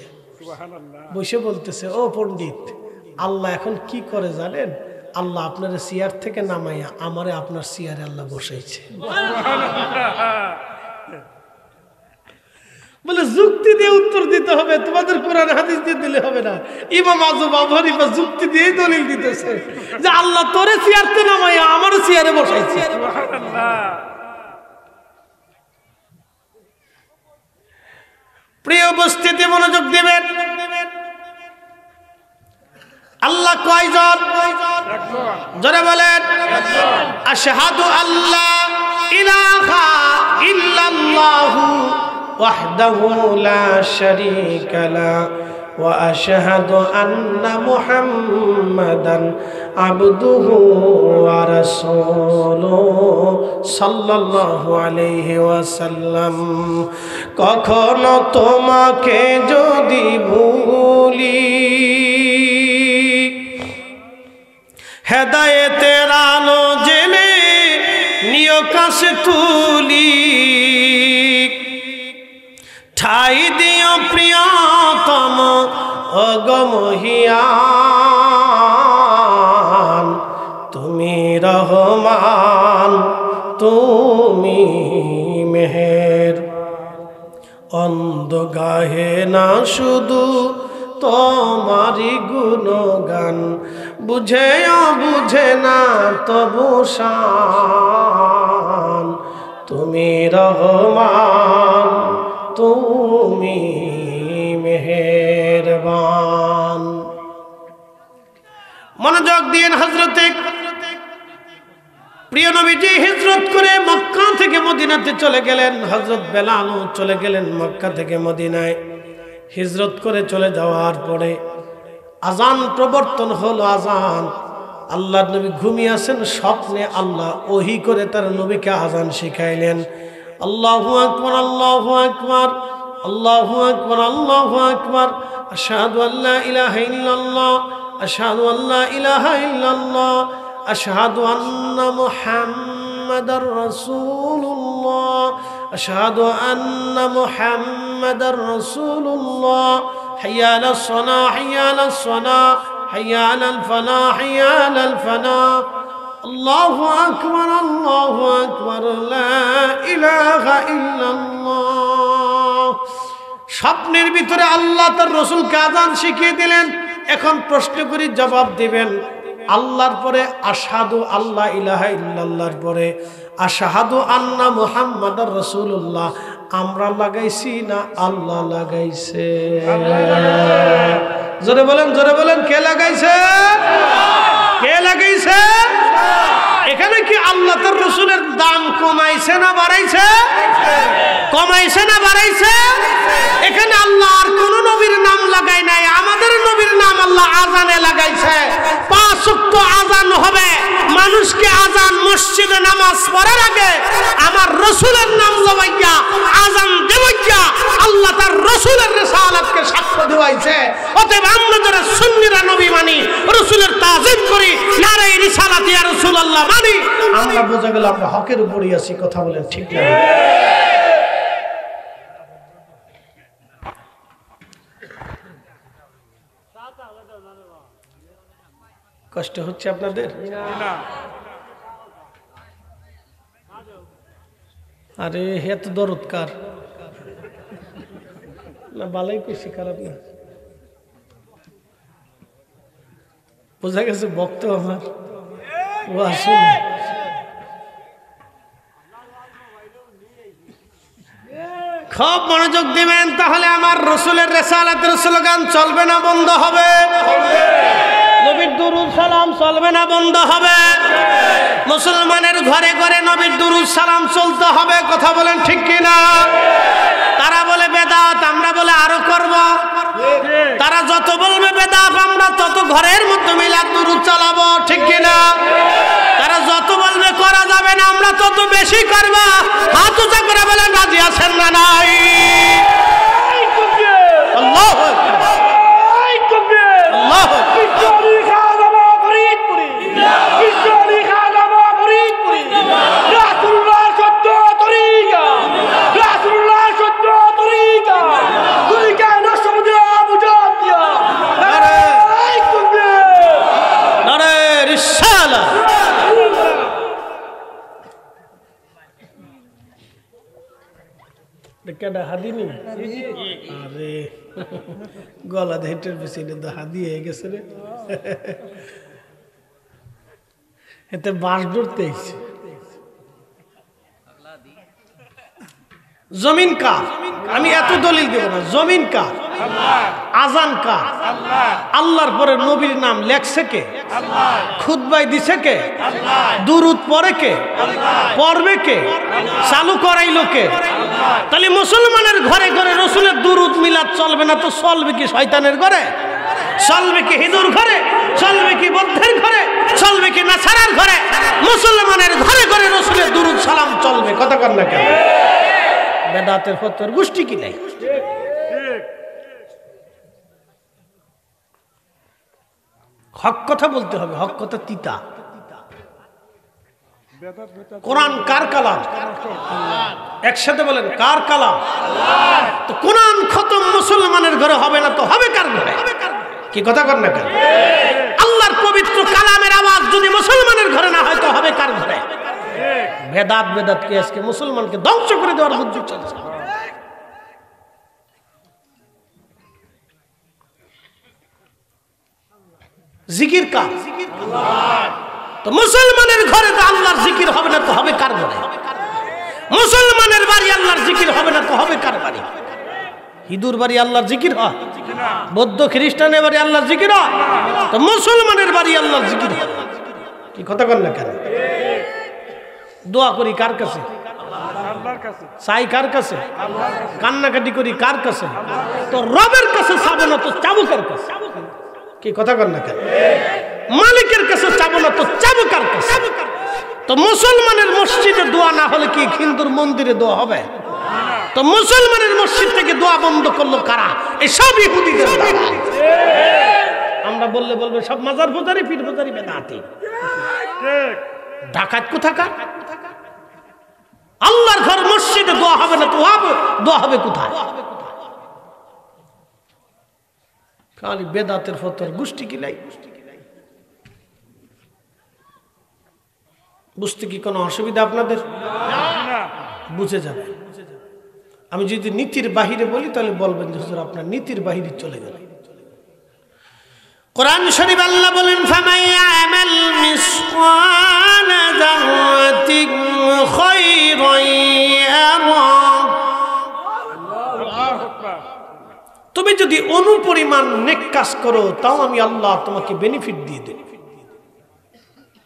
বসে বলতেছে, ও পণ্ডিত, আল্লাহ এখন কি করে জানেন? আল্লাহ আপনার চেয়ার থেকে নামাইয়া আমারে আপনার চেয়ারে আল্লাহ বসাইছে। বলে যুক্তি দিয়ে উত্তর দিতে হবে, তোমাদের কোরআন হাদিস দিয়ে দিলে হবে না। ইমাম আজম আবু হানিফা যুক্তি দিয়ে দলিল দিতেছে যে আল্লাহ তোরে চেয়ারতে নামাইয়া আমারও চেয়ারে বসাইছে। প্রিয় উপস্থিতি, মনোযোগ দিবেন। আল্লাহ কয়জন? জোরে বলেন, আশহাদু আল্লা ইলাহা ইল্লাল্লাহু ওয়াহদাহু লা শারীকা লা ওয়া আশহাদু আন্না মুহাম্মাদান আবদুহু ওয়া রাসূলুহু সাল্লাল্লাহু আলাইহি ওয়াসাল্লাম। কখনো তোমাকে যদি ভুলি, হেদায়েতের আলো জেনে নিয় কাছে তুলি, ঠাই দিও প্রিয়তম অগমহিয়ান, তুমি রহমান তুমি মেহের। অন্ধ গাহে না শুধু তোমারি গুণগান, বুঝেও বুঝে না তবু শান, তুমি রহমান তুমি মেহেরবান। মনোযোগ দিন। হযরতে প্রিয় নবীজি হিজরত করে মক্কা থেকে মদিনাতে চলে গেলেন। হযরত বেলালও চলে গেলেন মক্কা থেকে মদিনায়। হিজরত করে চলে যাওয়ার পরে আজান প্রবর্তন হলো। আজান, আল্লাহর নবী ঘুমিয়ে আছেন, স্বপ্নে আল্লাহ ওহী করে তার নবীকে আজান শিখাইলেন। আল্লাহু আকবার, আল্লাহু আকবার, আল্লাহু আকবার, আল্লাহু আকবার, আশহাদু আল্লা ইলাহা ইল্লাল্লাহ, আশহাদু আল্লা ইলাহা ইল্লাল্লাহ, আশহাদু আন্না মুহাম্মাদার রাসূলুল্লাহ, আশহাদু আন্না মুহাম্মাদার রাসূলুল্লাহ, হাইয়া আলাস সালাহ, হাইয়া আলাস সালাহ, হাইয়া আলাল ফালাহ, হাইয়া আলাল ফালাহ। আল্লাহু আকবার, আল্লাহু আকবার, লা ইলাহা ইল্লাল্লাহ। স্বপ্নের ভিতরে আল্লাহ তার রাসূলকে আযান শিখিয়ে দিলেন। এখন প্রশ্ন করি, জবাব দিবেন। আল্লাহর পরে আশহাদু আল্লা ইলাহা ইল্লাল্লাহর পরে আশহাদু আন্না মুহাম্মাদার রাসূলুল্লাহ আমরা লাগাইছি না আল্লাহ লাগাইছে? জোরে বলেন, জোরে বলেন, কে লাগাইছে? কে লাগাইছে? এখানে কি আল্লাহ তার রাসূলের দাম কমাইছে না বাড়াইছে? কমাইছে না বাড়াইছে? এখানে আল্লাহ আর কোন নবীর নাম লাগাই নাই, আমাদের নবীর নাম আল্লাহ আজানে লাগাইছে। 5 ওয়াক্ত আজান হবে, মানুষকে আজান মসজিদে নামাজ পড়ার আগে আমার রাসূলের নাম লবাইয়া আজান দেওয়াইয়া আল্লাহ তার রাসূলের রিসালাতকে সাক্ষ্য দেওয়াইছে। অতএব আমরা যারা সুন্নিরা নবী মানি, রাসূলের তাজিম করি, নারে রিসালাত ইয়া রাসূলুল্লাহ মানি, আমরা বোঝা গেল আমরা হকের উপরই আছি। কথা বলেন ঠিক না? কষ্ট হচ্ছে আপনাদের? আরে এত দরদ কার না? বালাই কইছি, খারাপ না। বোঝা গেছে ভক্ত আমার ও আসুন। খুব মনোযোগ দিবেন, তাহলে আমার রাসূলের রিসালাতের স্লোগান চলবে না বন্ধ হবে? নবীর দুরূদ সালাম চলবে না বন্ধ হবে? মুসলমানের ঘরে ঘরে নবীর দুরূদ সালাম চলতে হবে। কথা বলেন ঠিক কিনা? তারা বলে বেদাত, আমরা বলে আরো করব। তারা যত বলবে বেদাত, আমরা তত ঘরের মধ্যে মিলাদ দুরূদ চালাবো। ঠিক কিনা? তারা যত বলবে করা যাবে না, আমরা তত বেশি করব। হাত উঁচা করে বলেন রাজি আছেন না নাই? আল্লাহু আকবার, আল্লাহু আকবার। হাদিনি আরে গলা হেঁটের পিছনে তো হাদি হয়ে গেছে রে। এতে বাঁশ ধরতে জমিন কার? আমি এত দলিল দেব না। জমিন কার? আজান কার? আল্লাহর পরে নবীর নাম লেখছে কে? খুতবায় দিছে কে? দুরূদ পড়ে কে? পড়বে কে? চালু করাইলো কে? তাহলে মুসলমানের ঘরে ঘরে রাসূলের দুরূদ মিলাদ চলবে না তো চলবে কি শয়তানের ঘরে? চলবে কি হিন্দুর ঘরে? চলবে কি বৌদ্ধের ঘরে? চলবে কি নাসারার ঘরে? মুসলমানের ঘরে ঘরে রাসূলের দুরূদ সালাম চলবে। কথা কর না কেন? বেদাতের ফতোয়ার গোষ্ঠী কি নাই? হক কথা বলতে হবে, হক কথা তিতা। কোরআন কার কালাম? একসাথে বলেন কার কালাম? তো কোরআন খতম মুসলমানের ঘরে হবে না তো হবে কার ঘরে? কি কথা কর না কেন? আল্লাহর পবিত্র কালামের আওয়াজ যদি মুসলমানের ঘরে না হয় তো হবে কার ঘরে? বেদাত বেদাত কে আজকে মুসলমানকে ধ্বংস করে দেওয়ার বুদ্ধি চলছে। জিকির কার? তো মুসলমানের ঘরে তো আল্লাহর জিকির হবে না তো হবে কার ঘরে? মুসলমানের বাড়ি আল্লাহর জিকির হবে না তো হবে কার বাড়ি? হিন্দুর বাড়ি আল্লাহর জিকির হয়, বৌদ্ধ খ্রিস্টানের বাড়ি আল্লাহর জিকির হয়, তো মুসলমানের বাড়ি আল্লাহর জিকির হয়। কি কথা বল না কেন? দোয়া করি কার কাছে? আল্লাহর কাছে। চাই কার কাছে? কান্নাকাটি করি কার কাছে? তো রবের কাছে চাবো না তো চাবো কার কাছে? কি কথা বল না কেন? মালিকের কাছে চাবো না তো চাবো কার কাছে? তো মুসলমানের মসজিদে দোয়া না হলে কি হিন্দুর মন্দিরে দোয়া হবে? তো মুসলমানের মসজিদ থেকে দোয়া বন্ধ করলো কারা? এই সব ইহুদিদের দ্বারা। আমরা বললে বলবে সব মাজার পূজারি পীর পূজারি বেদাতি। ঠিক। ডাকাত কোথাকার? আল্লাহর ঘর মসজিদে দোয়া হবে না তো দোয়া হবে কোথায়? খালি বেদাতের ফতর গোষ্ঠী কি নাই? বুঝতে কি কোনো অসুবিধা আপনাদের? না। বুঝে যাবে। আমি যদি নীতির বাহিরে বলি তাহলে বলবেন যে হুজুর আপনার নীতির বাহিরে চলে গেল। কোরআন শরীফ আল্লাহ বলেন ফামাইয়ামাল মিসকালা যারাতিন খায়রান ইয়ারা। আল্লাহু আকবার। তুমি যদি অনুপরিমাণ নেক কাজ করো তাও আমি আল্লাহ তোমাকে বেনিফিট দিয়ে দেব।